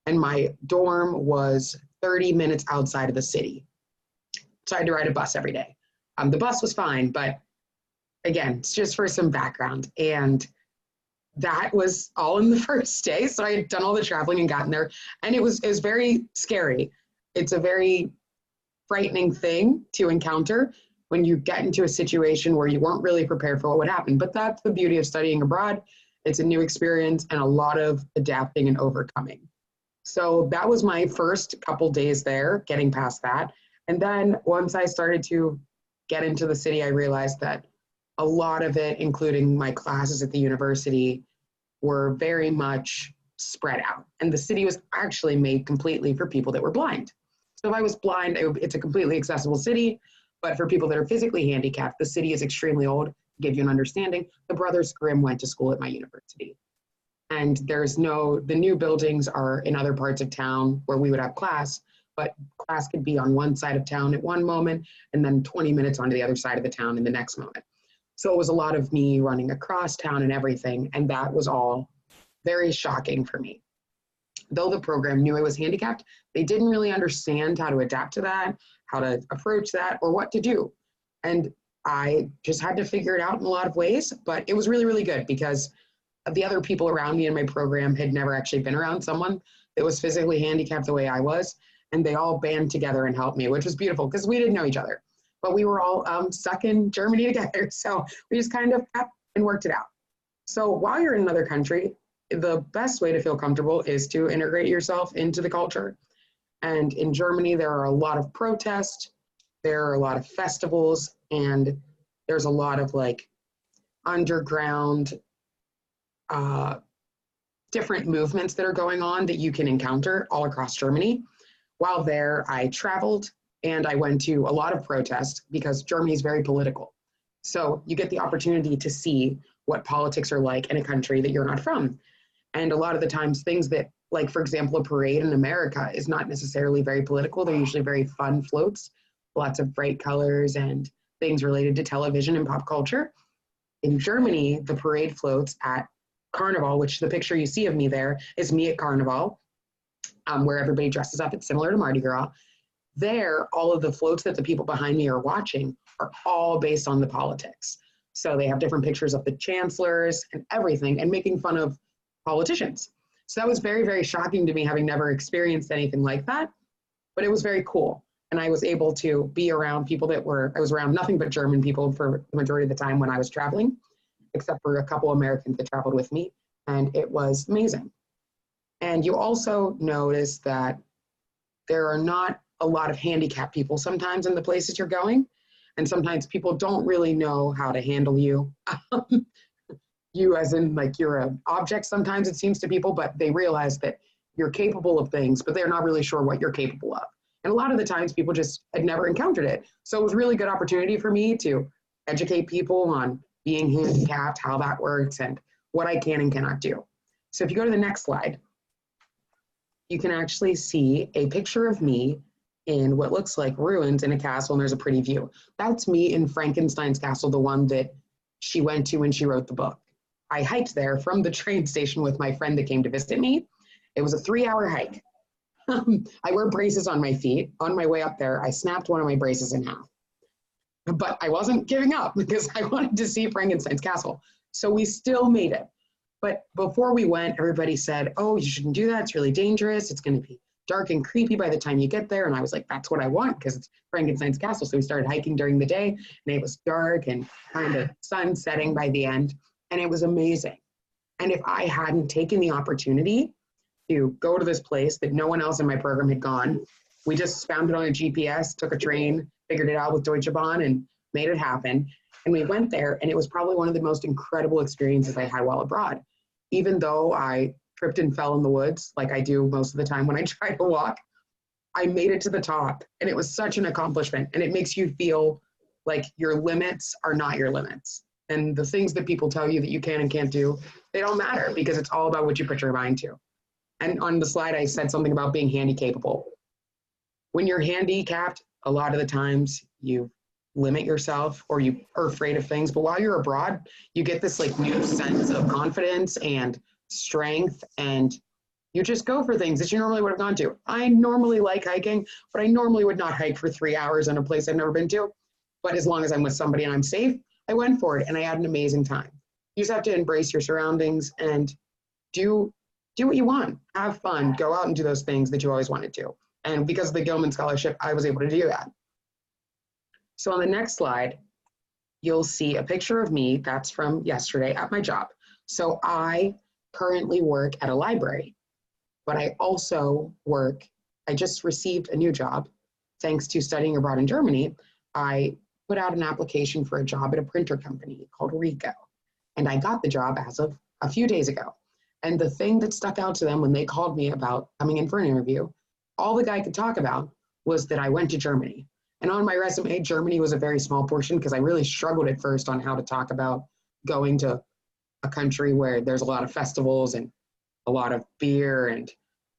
And my dorm was 30 minutes outside of the city. So I had to ride a bus every day. The bus was fine, but again, it's just for some background. And that was all in the first day. So I had done all the traveling and gotten there, and it was very scary. It's a very frightening thing to encounter when you get into a situation where you weren't really prepared for what would happen. But that's the beauty of studying abroad. It's a new experience and a lot of adapting and overcoming. So that was my first couple days there, getting past that. And then once I started to get into the city, I realized that a lot of it, including my classes at the university, were very much spread out. And the city was actually made completely for people that were blind. So if I was blind, it's a completely accessible city. But for people that are physically handicapped, the city is extremely old. To give you an understanding, the Brothers Grimm went to school at my university. And the new buildings are in other parts of town where we would have class, but class could be on one side of town at one moment, and then 20 minutes onto the other side of the town in the next moment. So it was a lot of me running across town and everything, and that was all very shocking for me. Though the program knew I was handicapped, they didn't really understand how to adapt to that, how to approach that, or what to do. And I just had to figure it out in a lot of ways, but it was really, really good because the other people around me in my program had never actually been around someone that was physically handicapped the way I was, and they all band together and helped me, which was beautiful because we didn't know each other, but we were all stuck in Germany together, so we just kind of got and worked it out. So while you're in another country, the best way to feel comfortable is to integrate yourself into the culture. And in Germany, there are a lot of protests, there are a lot of festivals, and there's a lot of like underground different movements that are going on that you can encounter all across Germany. While there, I traveled and I went to a lot of protests because Germany is very political. So you get the opportunity to see what politics are like in a country that you're not from. And a lot of the times things that, like for example, a parade in America is not necessarily very political. They're usually very fun floats, lots of bright colors and things related to television and pop culture. In Germany, the parade floats at Carnival, which the picture you see of me there is me at Carnival, where everybody dresses up. It's similar to Mardi Gras. There, all of the floats that the people behind me are watching are all based on the politics. So they have different pictures of the chancellors and everything and making fun of politicians. So that was very, very shocking to me, having never experienced anything like that, but it was very cool. And I was able to be around people I was around nothing but German people for the majority of the time when I was traveling, except for a couple Americans that traveled with me, and it was amazing. And you also notice that there are not a lot of handicapped people sometimes in the places you're going. And sometimes people don't really know how to handle you. You as in like you're an object sometimes it seems to people, but they realize that you're capable of things, but they're not really sure what you're capable of. And a lot of the times people just had never encountered it. So it was a really good opportunity for me to educate people on being handicapped, how that works, and what I can and cannot do. So if you go to the next slide, you can actually see a picture of me in what looks like ruins in a castle, and there's a pretty view. That's me in Frankenstein's castle, the one that she went to when she wrote the book. I hiked there from the train station with my friend that came to visit me. It was a 3-hour hike. I wear braces on my feet. On my way up there, I snapped one of my braces in half. But I wasn't giving up because I wanted to see Frankenstein's castle. So we still made it. But before we went, everybody said, oh, you shouldn't do that. It's really dangerous. It's going to be dark and creepy by the time you get there. And I was like, that's what I want because it's Frankenstein's castle. So we started hiking during the day and it was dark and kind of sun setting by the end. And it was amazing. And if I hadn't taken the opportunity to go to this place that no one else in my program had gone, we just found it on a GPS, took a train, figured it out with Deutsche Bahn and made it happen. And we went there and it was probably one of the most incredible experiences I had while abroad. Even though I tripped and fell in the woods, like I do most of the time when I try to walk, I made it to the top and it was such an accomplishment. And it makes you feel like your limits are not your limits. And the things that people tell you that you can and can't do, they don't matter because it's all about what you put your mind to. And on the slide, I said something about being handy-capable. When you're handicapped, a lot of the times you limit yourself or you are afraid of things. But while you're abroad, you get this like new sense of confidence and strength, and you just go for things that you normally would have gone to. I normally like hiking, but I normally would not hike for 3 hours in a place I've never been to. But as long as I'm with somebody and I'm safe, I went for it and I had an amazing time. You just have to embrace your surroundings and do what you want. Have fun. Go out and do those things that you always wanted to. And because of the Gilman Scholarship, I was able to do that. So on the next slide, you'll see a picture of me that's from yesterday at my job. So I currently work at a library, but I also I just received a new job. Thanks to studying abroad in Germany, I put out an application for a job at a printer company called Rico. And I got the job as of a few days ago. And the thing that stuck out to them when they called me about coming in for an interview, all the guy could talk about was that I went to Germany. And on my resume, Germany was a very small portion because I really struggled at first on how to talk about going to a country where there's a lot of festivals and a lot of beer and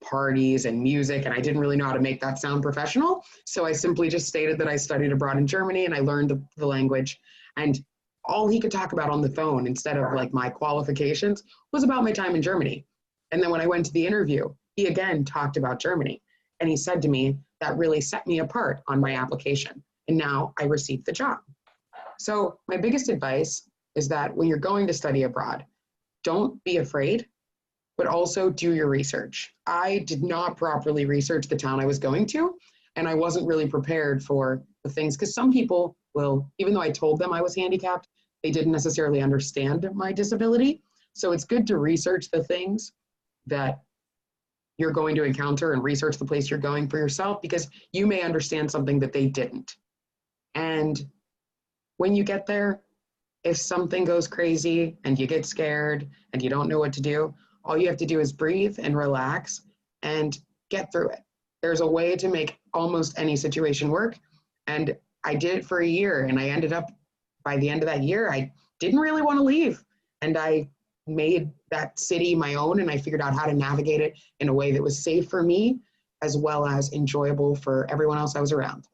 parties and music, and I didn't really know how to make that sound professional. So I simply just stated that I studied abroad in Germany and I learned the language. And all he could talk about on the phone instead of like my qualifications was about my time in Germany. And then when I went to the interview, he again talked about Germany. And he said to me, that really set me apart on my application. And now I received the job. So my biggest advice is that when you're going to study abroad, don't be afraid, but also do your research. I did not properly research the town I was going to, and I wasn't really prepared for the things, because some people will, even though I told them I was handicapped, they didn't necessarily understand my disability. So it's good to research the things that you're going to encounter and research the place you're going for yourself, because you may understand something that they didn't. And when you get there, if something goes crazy and you get scared and you don't know what to do, all you have to do is breathe and relax and get through it. There's a way to make almost any situation work. And I did it for a year, and I ended up, by the end of that year, I didn't really want to leave. And I made that city my own, and I figured out how to navigate it in a way that was safe for me, as well as enjoyable for everyone else I was around.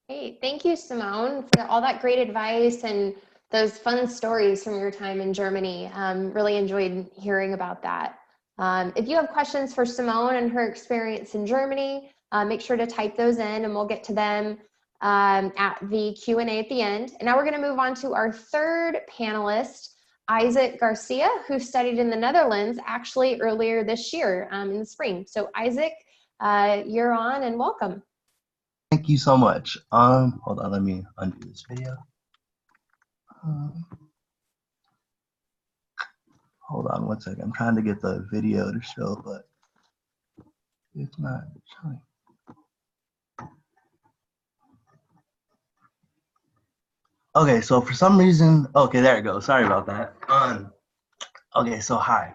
Hey, thank you, Simone, for all that great advice and those fun stories from your time in Germany. Really enjoyed hearing about that. If you have questions for Simone and her experience in Germany, make sure to type those in and we'll get to them at the Q&A at the end. And now we're going to move on to our third panelist, Isaac Garcia, who studied in the Netherlands actually earlier this year in the spring. So Isaac, you're on and welcome. Thank you so much. Hold on, let me undo this video. Hold on one second. I'm trying to get the video to show, but it's not showing. Okay, so for some reason, okay, there it goes. Sorry about that. Okay, so hi.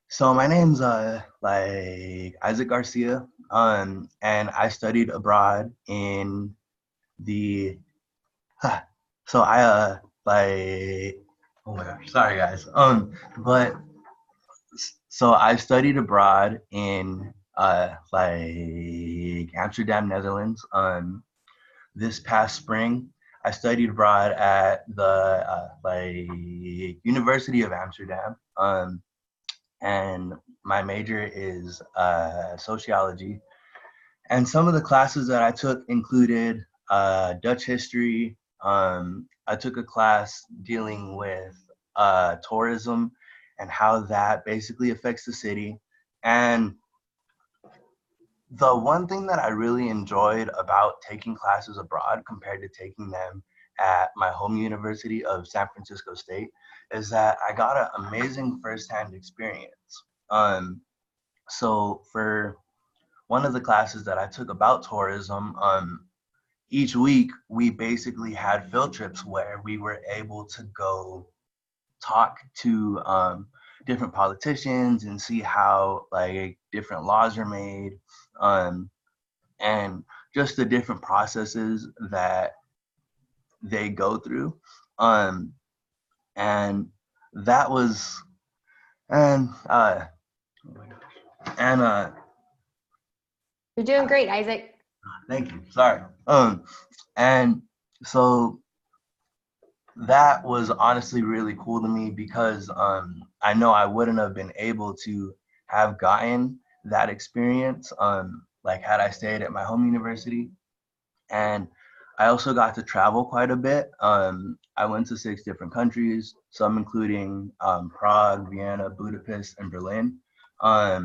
So my name's like Isaac Garcia. And I studied abroad in the. So I like. Oh my gosh, sorry guys. But so I studied abroad in like Amsterdam, Netherlands. This past spring, I studied abroad at the like University of Amsterdam. And my major is sociology. And some of the classes that I took included Dutch history. I took a class dealing with tourism and how that basically affects the city. And the one thing that I really enjoyed about taking classes abroad compared to taking them at my home university of San Francisco State is that I got an amazing firsthand experience. So for one of the classes that I took about tourism, each week we basically had field trips where we were able to go talk to different politicians and see how like different laws are made, and just the different processes that they go through. And that was and and You're doing great, Isaac. thank you. Sorry. And so that was honestly really cool to me because I know I wouldn't have been able to have gotten that experience like had I stayed at my home university. And I also got to travel quite a bit. I went to 6 different countries, some including Prague, Vienna, Budapest, and Berlin. I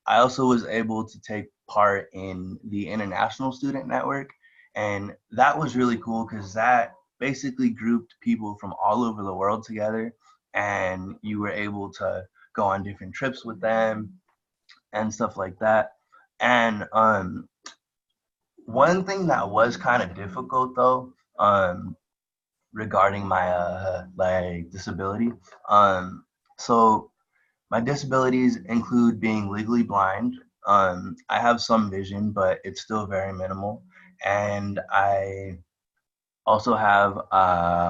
also was able to take part in the International Student Network, and that was really cool because that basically grouped people from all over the world together, and you were able to go on different trips with them and stuff like that. And one thing that was kind of difficult though, regarding my like disability, so my disabilities include being legally blind. I have some vision, but it's still very minimal, and I also have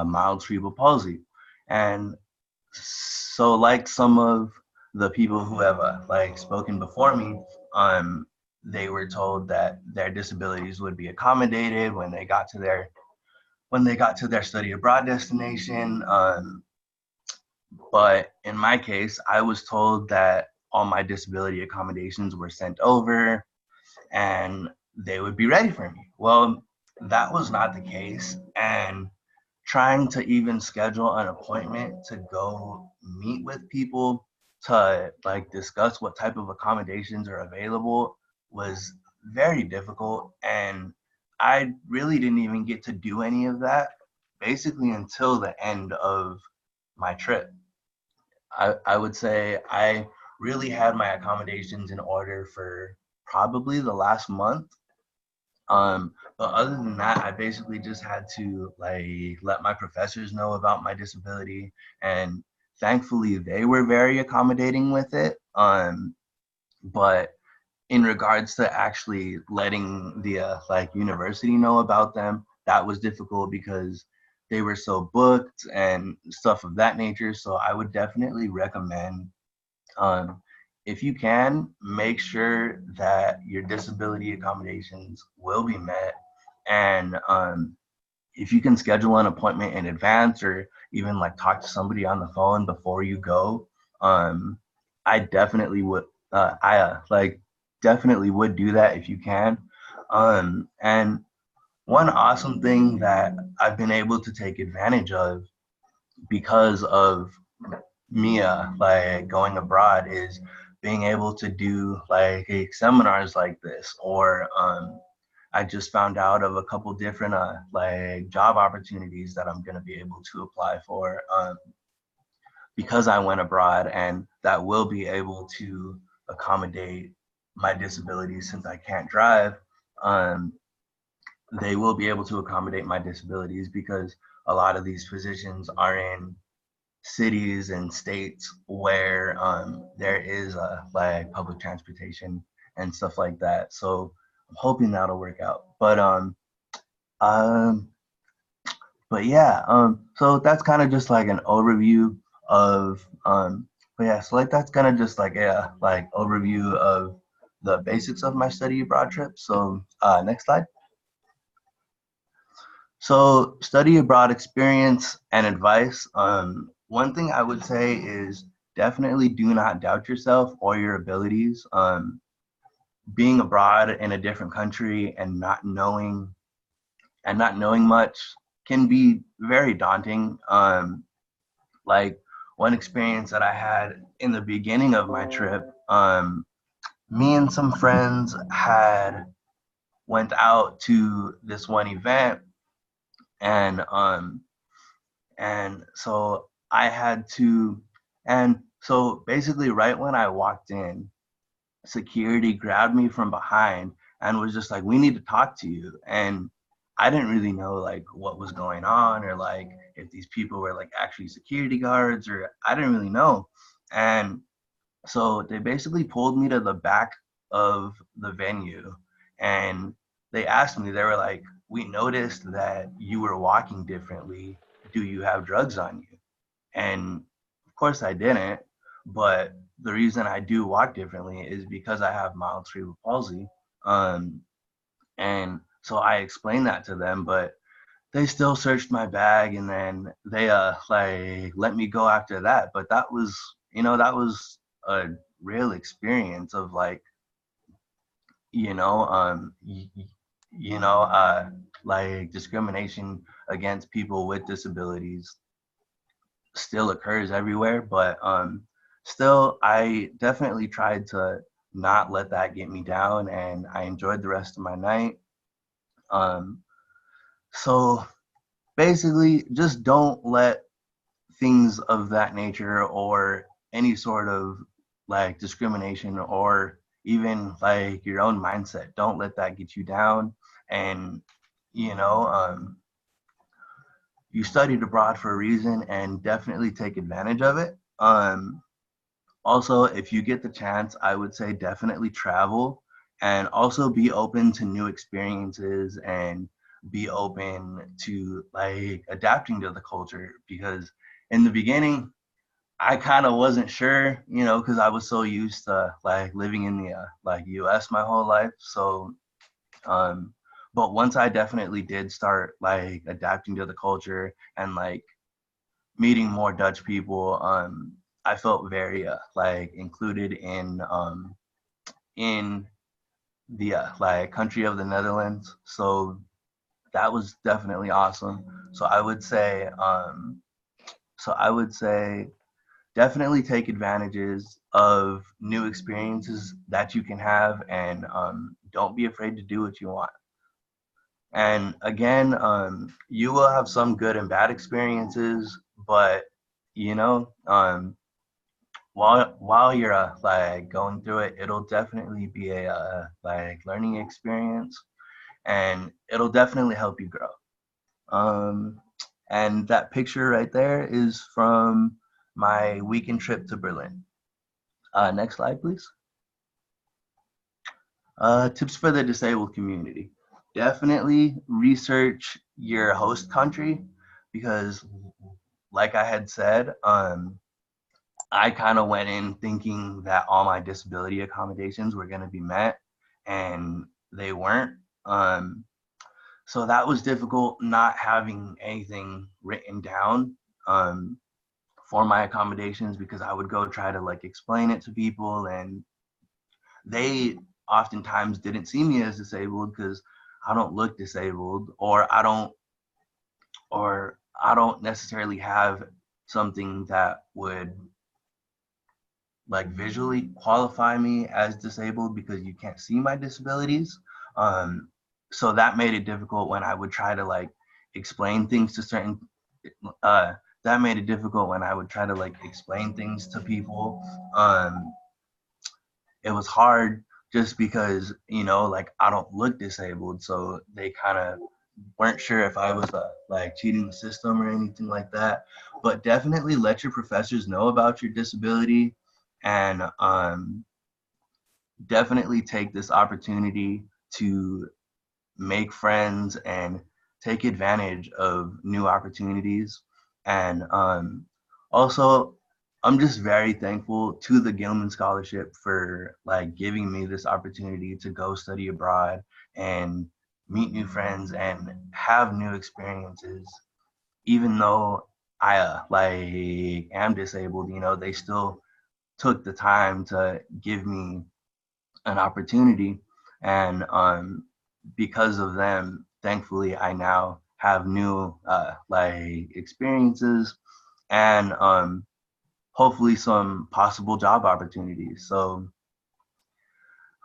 mild cerebral palsy. And so, like some of the people who have like spoken before me, they were told that their disabilities would be accommodated when they got to their study abroad destination. But in my case, I was told that all my disability accommodations were sent over and they would be ready for me. Well, that was not the case. And trying to even schedule an appointment to go meet with people to like discuss what type of accommodations are available was very difficult. And I really didn't even get to do any of that basically until the end of my trip. I would say I really had my accommodations in order for probably the last month. But other than that, I basically just had to like let my professors know about my disability, and thankfully they were very accommodating with it. But in regards to actually letting the like university know about them, that was difficult because they were so booked and stuff of that nature. So I would definitely recommend, if you can, make sure that your disability accommodations will be met. And if you can schedule an appointment in advance or even like talk to somebody on the phone before you go, I definitely would. Like definitely would do that if you can. And one awesome thing that I've been able to take advantage of because of me like going abroad is being able to do like seminars like this, or I just found out of a couple different like job opportunities that I'm going to be able to apply for because I went abroad, and that will be able to accommodate my disability since I can't drive. they will be able to accommodate my disabilities, because a lot of these positions are in cities and states where there is like public transportation and stuff like that. So I'm hoping that'll work out. Um, but yeah, so that's kind of just like an overview of but yeah, so like that's kind of just like a like overview of the basics of my study abroad trip. So next slide. So study abroad experience and advice. One thing I would say is definitely do not doubt yourself or your abilities. Being abroad in a different country and not knowing much can be very daunting. Like one experience that I had in the beginning of my trip, me and some friends had went out to this one event, and so I had to, and so basically right when I walked in, security grabbed me from behind and was just like, "We need to talk to you." And I didn't really know like what was going on, or like if these people were like actually security guards, or I didn't really know. And so they basically pulled me to the back of the venue, and they asked me, they were like, "We noticed that you were walking differently. Do you have drugs on you?" And of course I didn't, but the reason I do walk differently is because I have mild cerebral palsy. Um, and so I explained that to them, but they still searched my bag, and then they like let me go after that. But that was, that was a real experience of like, you know, um, y- y- like discrimination against people with disabilities still occurs everywhere, but still I definitely tried to not let that get me down, and I enjoyed the rest of my night. Um, so basically, just don't let things of that nature, or any sort of like discrimination, or even like your own mindset, don't let that get you down. And you know, you studied abroad for a reason, and definitely take advantage of it. Also, if you get the chance, I would say definitely travel, and also be open to new experiences, and be open to like adapting to the culture, because in the beginning I kind of wasn't sure, because I was so used to like living in the like US my whole life. So um but once I definitely did start like adapting to the culture, and like meeting more Dutch people, I felt very like included in the like country of the Netherlands. So that was definitely awesome. So I would say definitely take advantages of new experiences that you can have, and don't be afraid to do what you want. And again, you will have some good and bad experiences, but you know, while you're like going through it, it'll definitely be a like learning experience, and it'll definitely help you grow. Um, and that picture right there is from my weekend trip to Berlin. Next slide, please. Tips for the disabled community. Definitely research your host country, because like I had said, I kind of went in thinking that all my disability accommodations were going to be met, and they weren't. So that was difficult, not having anything written down for my accommodations, because I would go try to like explain it to people, and they oftentimes didn't see me as disabled because I don't look disabled, or I don't necessarily have something that would like visually qualify me as disabled, because you can't see my disabilities. So that made it difficult when I would try to like explain things to certain that made it difficult when I would try to like explain things to people. It was hard just because, you know, like I don't look disabled. So they kind of weren't sure if I was like cheating the system or anything like that. But definitely let your professors know about your disability, and definitely take this opportunity to make friends and take advantage of new opportunities. And also, I'm just very thankful to the Gilman Scholarship for like giving me this opportunity to go study abroad and meet new friends and have new experiences. Even though I like am disabled, you know, they still took the time to give me an opportunity. And because of them, thankfully, I now have new like experiences and hopefully some possible job opportunities.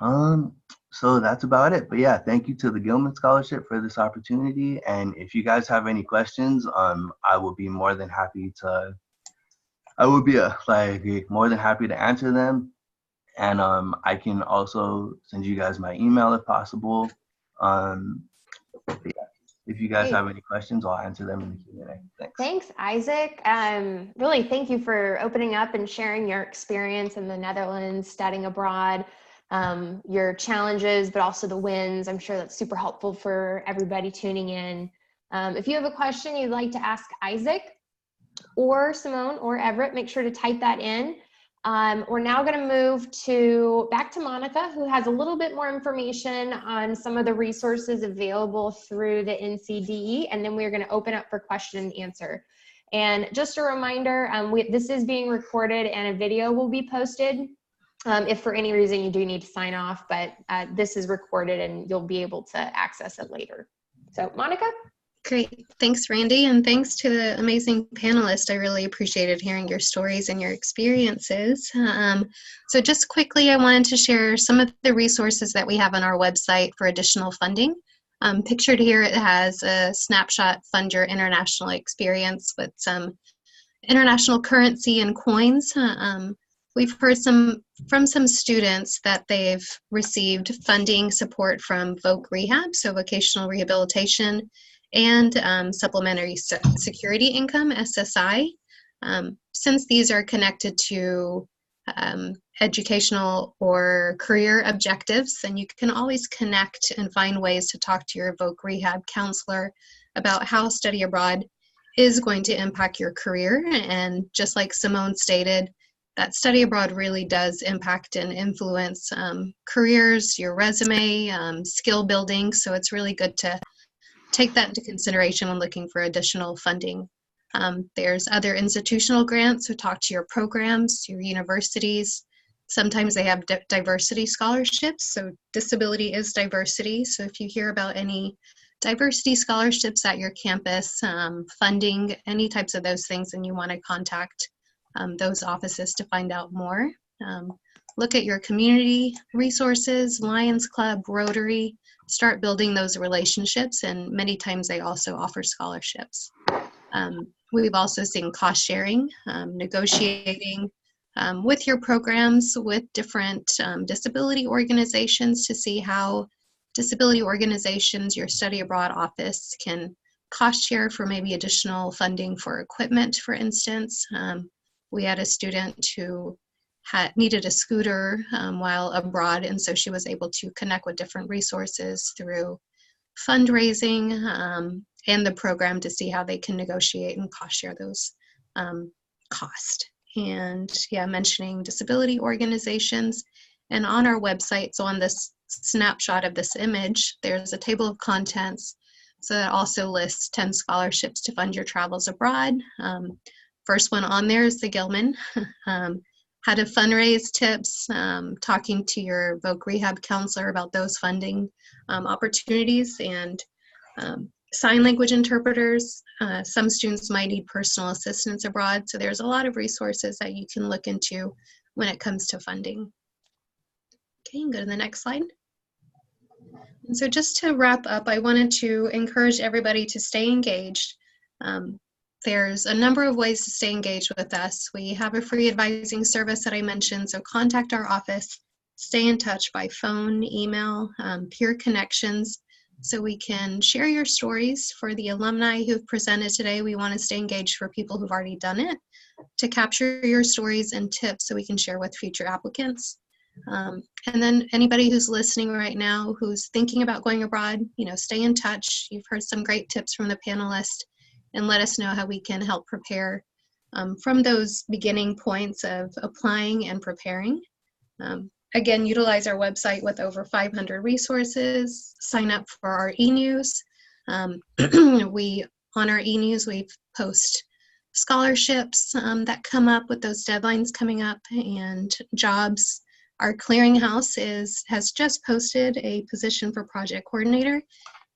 Um, so that's about it. But yeah, thank you to the Gilman Scholarship for this opportunity. And if you guys have any questions, I will be more than happy to. I would be like more than happy to answer them. And I can also send you guys my email if possible. But yeah, if you guys Great. have any questions, I'll answer them in the Q&A. Thanks. Thanks, Isaac. Really, thank you for opening up and sharing your experience in the Netherlands, studying abroad, your challenges, but also the wins. I'm sure that's super helpful for everybody tuning in. If you have a question you'd like to ask Isaac or Simone or Everett, make sure to type that in. We're now going to move back to Monica, who has a little bit more information on some of the resources available through the NCDE, and then we're going to open up for question and answer. And just a reminder, this is being recorded and a video will be posted if for any reason you do need to sign off, but this is recorded and you'll be able to access it later. So Monica? Great. Thanks, Randy, and thanks to the amazing panelists. I really appreciated hearing your stories and your experiences. So just quickly, I wanted to share some of the resources that we have on our website for additional funding. Pictured here, it has a snapshot Fund Your International Experience with some international currency and coins. We've heard from some students that they've received funding support from VOC Rehab, so vocational rehabilitation, and supplementary security income, SSI. Since these are connected to educational or career objectives, then you can always connect and find ways to talk to your VOC Rehab counselor about how study abroad is going to impact your career. And just like Simone stated, that study abroad really does impact and influence careers, your resume, skill building. So it's really good to take that into consideration when looking for additional funding. There's other institutional grants, so talk to your programs, your universities. Sometimes they have diversity scholarships, so disability is diversity. So if you hear about any diversity scholarships at your campus, funding, any types of those things, and you want to contact those offices to find out more. Look at your community resources, Lions Club, Rotary. Start building those relationships, and many times they also offer scholarships. We've also seen cost sharing, negotiating with your programs with different disability organizations to see how disability organizations, your study abroad office, can cost share for maybe additional funding for equipment, for instance. We had a student who needed a scooter while abroad, and so she was able to connect with different resources through fundraising and the program to see how they can negotiate and cost share those costs. And yeah, mentioning disability organizations. And on our website, so on this snapshot of this image, there's a table of contents. So that also lists 10 scholarships to fund your travels abroad. First one on there is the Gilman. How to fundraise tips, talking to your VOC Rehab counselor about those funding opportunities, and sign language interpreters. Some students might need personal assistance abroad, so there's a lot of resources that you can look into when it comes to funding. Okay, and go to the next slide. And so just to wrap up, I wanted to encourage everybody to stay engaged. There's a number of ways to stay engaged with us. We have a free advising service that I mentioned, so contact our office stay in touch by phone, email, peer connections, so we can share your stories. For the alumni who've presented today, we want to stay engaged for people who've already done it, to capture your stories and tips so we can share with future applicants. And then anybody who's listening right now who's thinking about going abroad, stay in touch. You've heard some great tips from the panelists, and let us know how we can help prepare from those beginning points of applying and preparing. Again, utilize our website with over 500 resources. Sign up for our e-news. On our e-news, we post scholarships that come up with those deadlines coming up, and jobs. Our clearinghouse has just posted a position for project coordinator,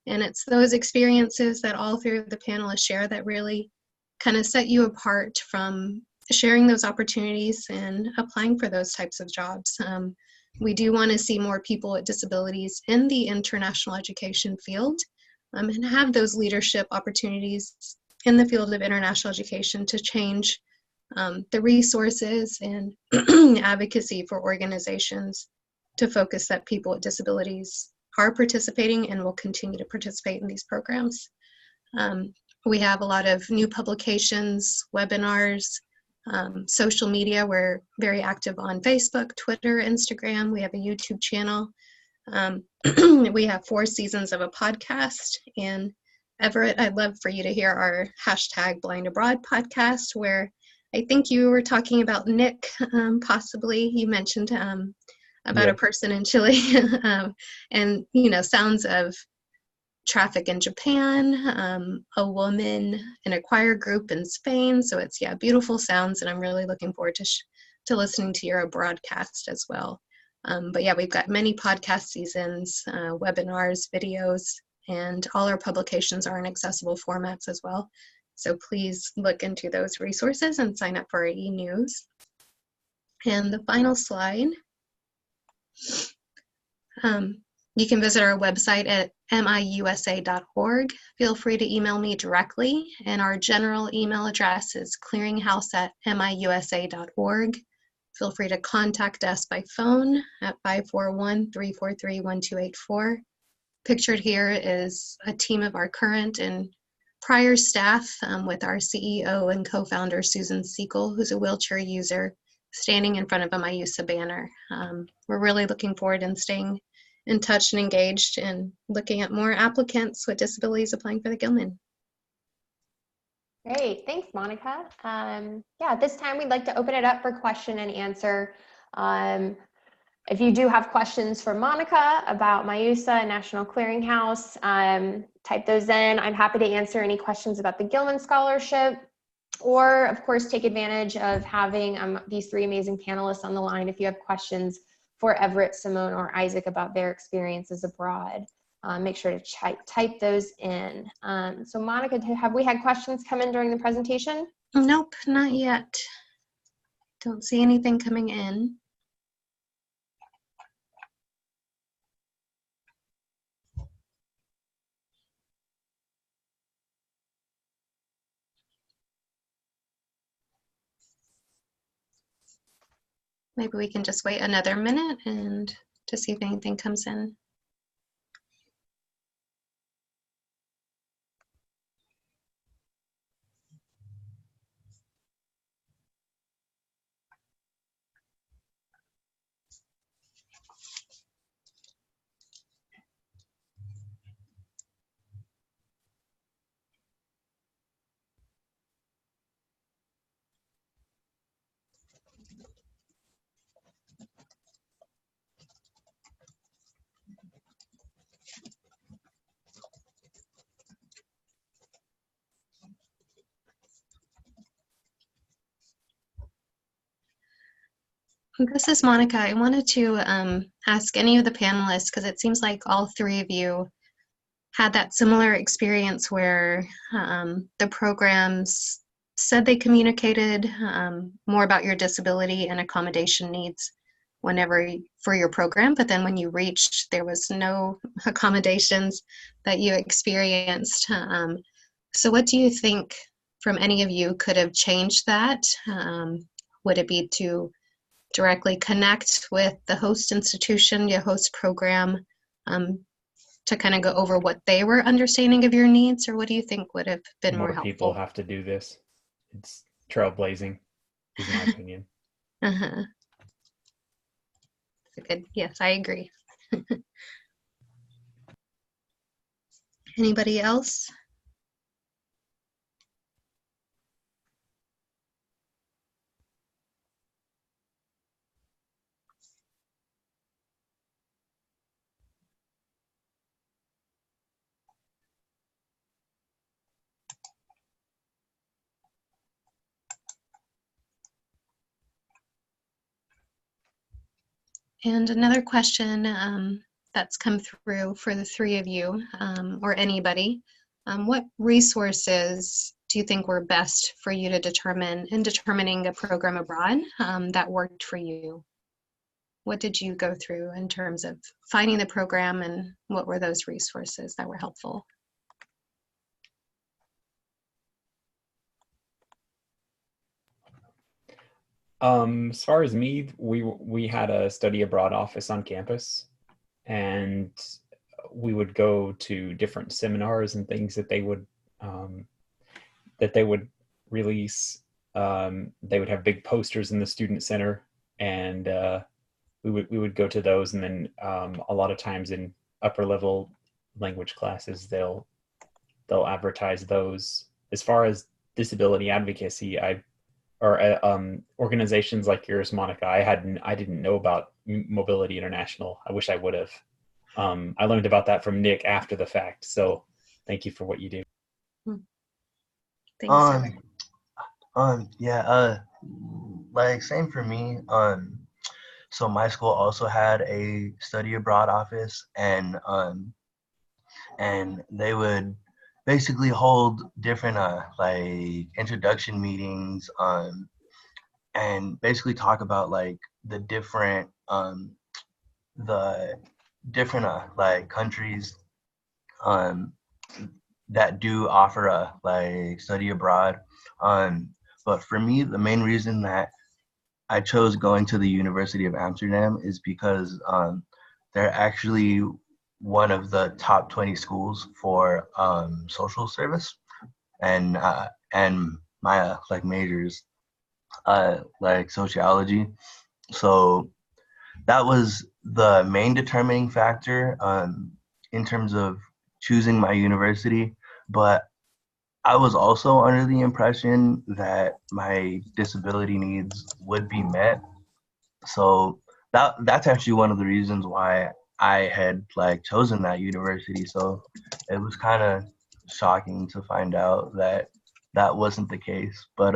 and it's those experiences that all three of the panelists share that really kind of set you apart from sharing those opportunities and applying for those types of jobs. We do want to see more people with disabilities in the international education field, and have those leadership opportunities in the field of international education to change the resources and advocacy for organizations to focus that people with disabilities are participating and will continue to participate in these programs. We have a lot of new publications, webinars, social media. We're very active on Facebook, Twitter, Instagram. We have a YouTube channel. We have 4 seasons of a podcast. And Everett, I'd love for you to hear our #BlindAbroad podcast, where I think you were talking about Nick, possibly. You mentioned about a person in Chile, and sounds of traffic in Japan, a woman in a choir group in Spain. So it's beautiful sounds, and I'm really looking forward to listening to your broadcast as well. But we've got many podcast seasons, webinars, videos, and all our publications are in accessible formats as well. So please look into those resources and sign up for our e-news. And the final slide, you can visit our website at miusa.org. Feel free to email me directly, and our general email address is clearinghouse@miusa.org. Feel free to contact us by phone at 541-343-1284. Pictured here is a team of our current and prior staff, with our CEO and co-founder Susan Siegel, who's a wheelchair user, standing in front of a MIUSA banner. We're really looking forward and staying in touch and engaged and looking at more applicants with disabilities applying for the Gilman. Great, thanks, Monica. At this time, we'd like to open it up for question and answer. If you do have questions for Monica about MIUSA and National Clearinghouse, type those in. I'm happy to answer any questions about the Gilman Scholarship, or of course, take advantage of having these 3 amazing panelists on the line if you have questions for Everett, Simone, or Isaac about their experiences abroad. Make sure to type those in. So Monica, have we had questions come in during the presentation? Nope, not yet. Don't see anything coming in. Maybe we can just wait another minute and to see if anything comes in. This is Monica. I wanted to ask any of the panelists, because it seems like all 3 of you had that similar experience where the programs said they communicated more about your disability and accommodation needs for your program, but then when you reached, there was no accommodations that you experienced. So what do you think from any of you could have changed that? Would it be to directly connect with the host institution, your host program, to kind of go over what they were understanding of your needs, or what do you think would have been more helpful? People have to do this. It's trailblazing, is my opinion. Uh-huh. Good. Yes, I agree. Anybody else? And another question that's come through for the three of you, or anybody, what resources do you think were best for you to determine in determining a program abroad that worked for you? What did you go through in terms of finding the program, and what were those resources that were helpful? As far as me, we had a study abroad office on campus, and we would go to different seminars and things that they would release. They would have big posters in the student center, and we would go to those. And then a lot of times in upper level language classes, they'll advertise those. As far as disability advocacy, organizations like yours, Monica, I didn't know about Mobility International. I wish I would have. I learned about that from Nick after the fact. So thank you for what you do. Thanks. Yeah, like same for me. So my school also had a study abroad office, and they would basically hold different like introduction meetings, and basically talk about like the different like countries that do offer a like study abroad. But for me, the main reason that I chose going to the University of Amsterdam is because they're actually one of the top 20 schools for social service, and my like majors like sociology. So that was the main determining factor in terms of choosing my university. But I was also under the impression that my disability needs would be met. So that's actually one of the reasons why I had like chosen that university. So it was kind of shocking to find out that that wasn't the case. But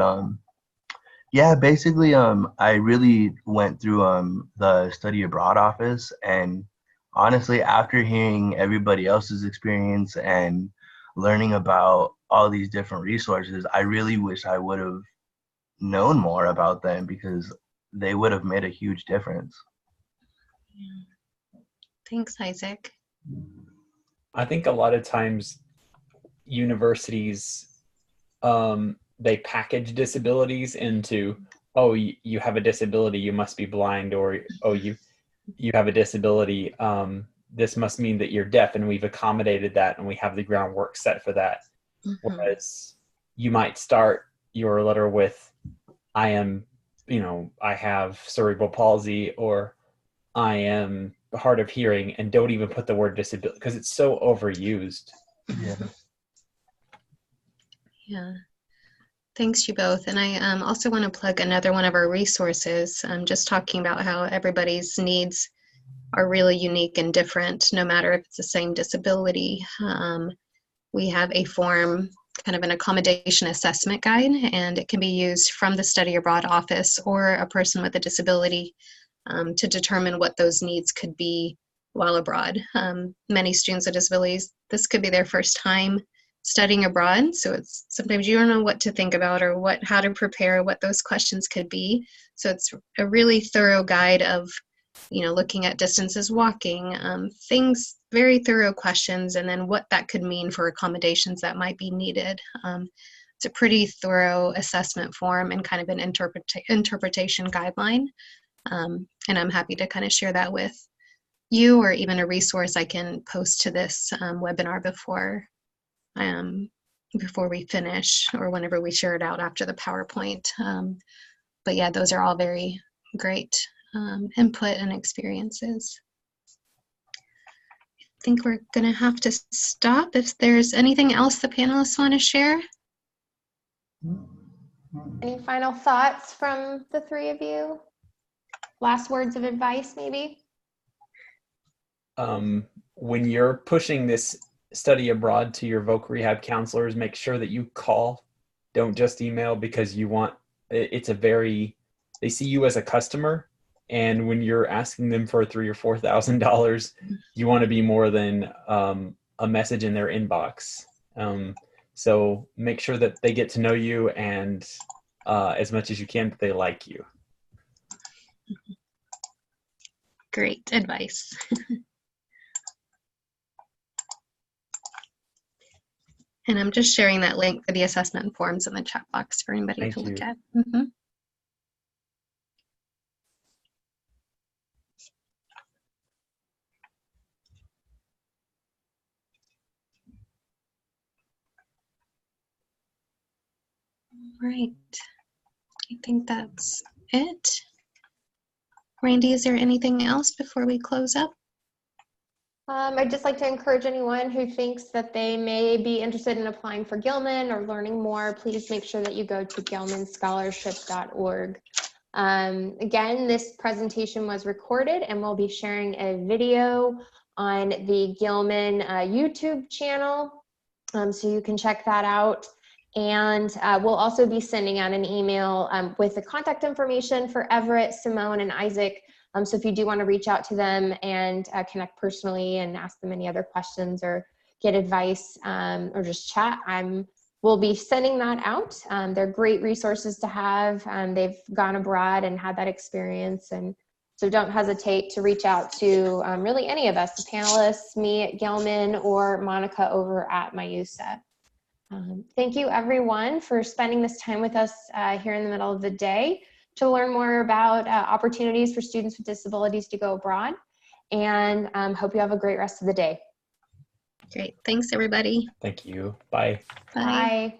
yeah, basically I really went through the study abroad office, and honestly, after hearing everybody else's experience and learning about all these different resources, I really wish I would have known more about them, because they would have made a huge difference. Thanks, Isaac. I think a lot of times universities, they package disabilities into, oh, you have a disability, you must be blind, or oh, you have a disability, this must mean that you're deaf, and we've accommodated that, and we have the groundwork set for that. Mm-hmm. Whereas you might start your letter with, I am, I have cerebral palsy, or I am hard of hearing, and don't even put the word disability because it's so overused. Yeah. Yeah. Thanks, you both. And I also want to plug another one of our resources, just talking about how everybody's needs are really unique and different, no matter if it's the same disability. We have a form, kind of an accommodation assessment guide, and it can be used from the study abroad office or a person with a disability to determine what those needs could be while abroad. Many students with disabilities, this could be their first time studying abroad, so it's sometimes you don't know what to think about or how to prepare, what those questions could be. So it's a really thorough guide of, looking at distances walking, things, very thorough questions, and then what that could mean for accommodations that might be needed. It's a pretty thorough assessment form and kind of an interpretation guideline. And I'm happy to kind of share that with you, or even a resource I can post to this webinar before we finish, or whenever we share it out after the PowerPoint. But yeah, those are all very great input and experiences. I think we're going to have to stop. If there's anything else the panelists want to share. Any final thoughts from the three of you? Last words of advice, maybe? When you're pushing this study abroad to your voc rehab counselors, make sure that you call, don't just email, because you want, they see you as a customer, and when you're asking them for $3,000 or $4,000, you want to be more than a message in their inbox. So make sure that they get to know you, and as much as you can, that they like you. Great advice. And I'm just sharing that link for the assessment forms in the chat box for anybody to look at. Right. I think that's it. Randy, is there anything else before we close up? I'd just like to encourage anyone who thinks that they may be interested in applying for Gilman or learning more, please make sure that you go to GilmanScholarship.org. Again, this presentation was recorded, and we'll be sharing a video on the Gilman YouTube channel, so you can check that out. And we'll also be sending out an email with the contact information for Everett, Simone, and Isaac. So if you do want to reach out to them and connect personally and ask them any other questions or get advice or just chat, we'll be sending that out. They're great resources to have. They've gone abroad and had that experience. And so don't hesitate to reach out to really any of us, the panelists, me at Gilman, or Monica over at MyUSA. Thank you, everyone, for spending this time with us here in the middle of the day to learn more about opportunities for students with disabilities to go abroad. And hope you have a great rest of the day. Great. Thanks, everybody. Thank you. Bye. Bye. Bye.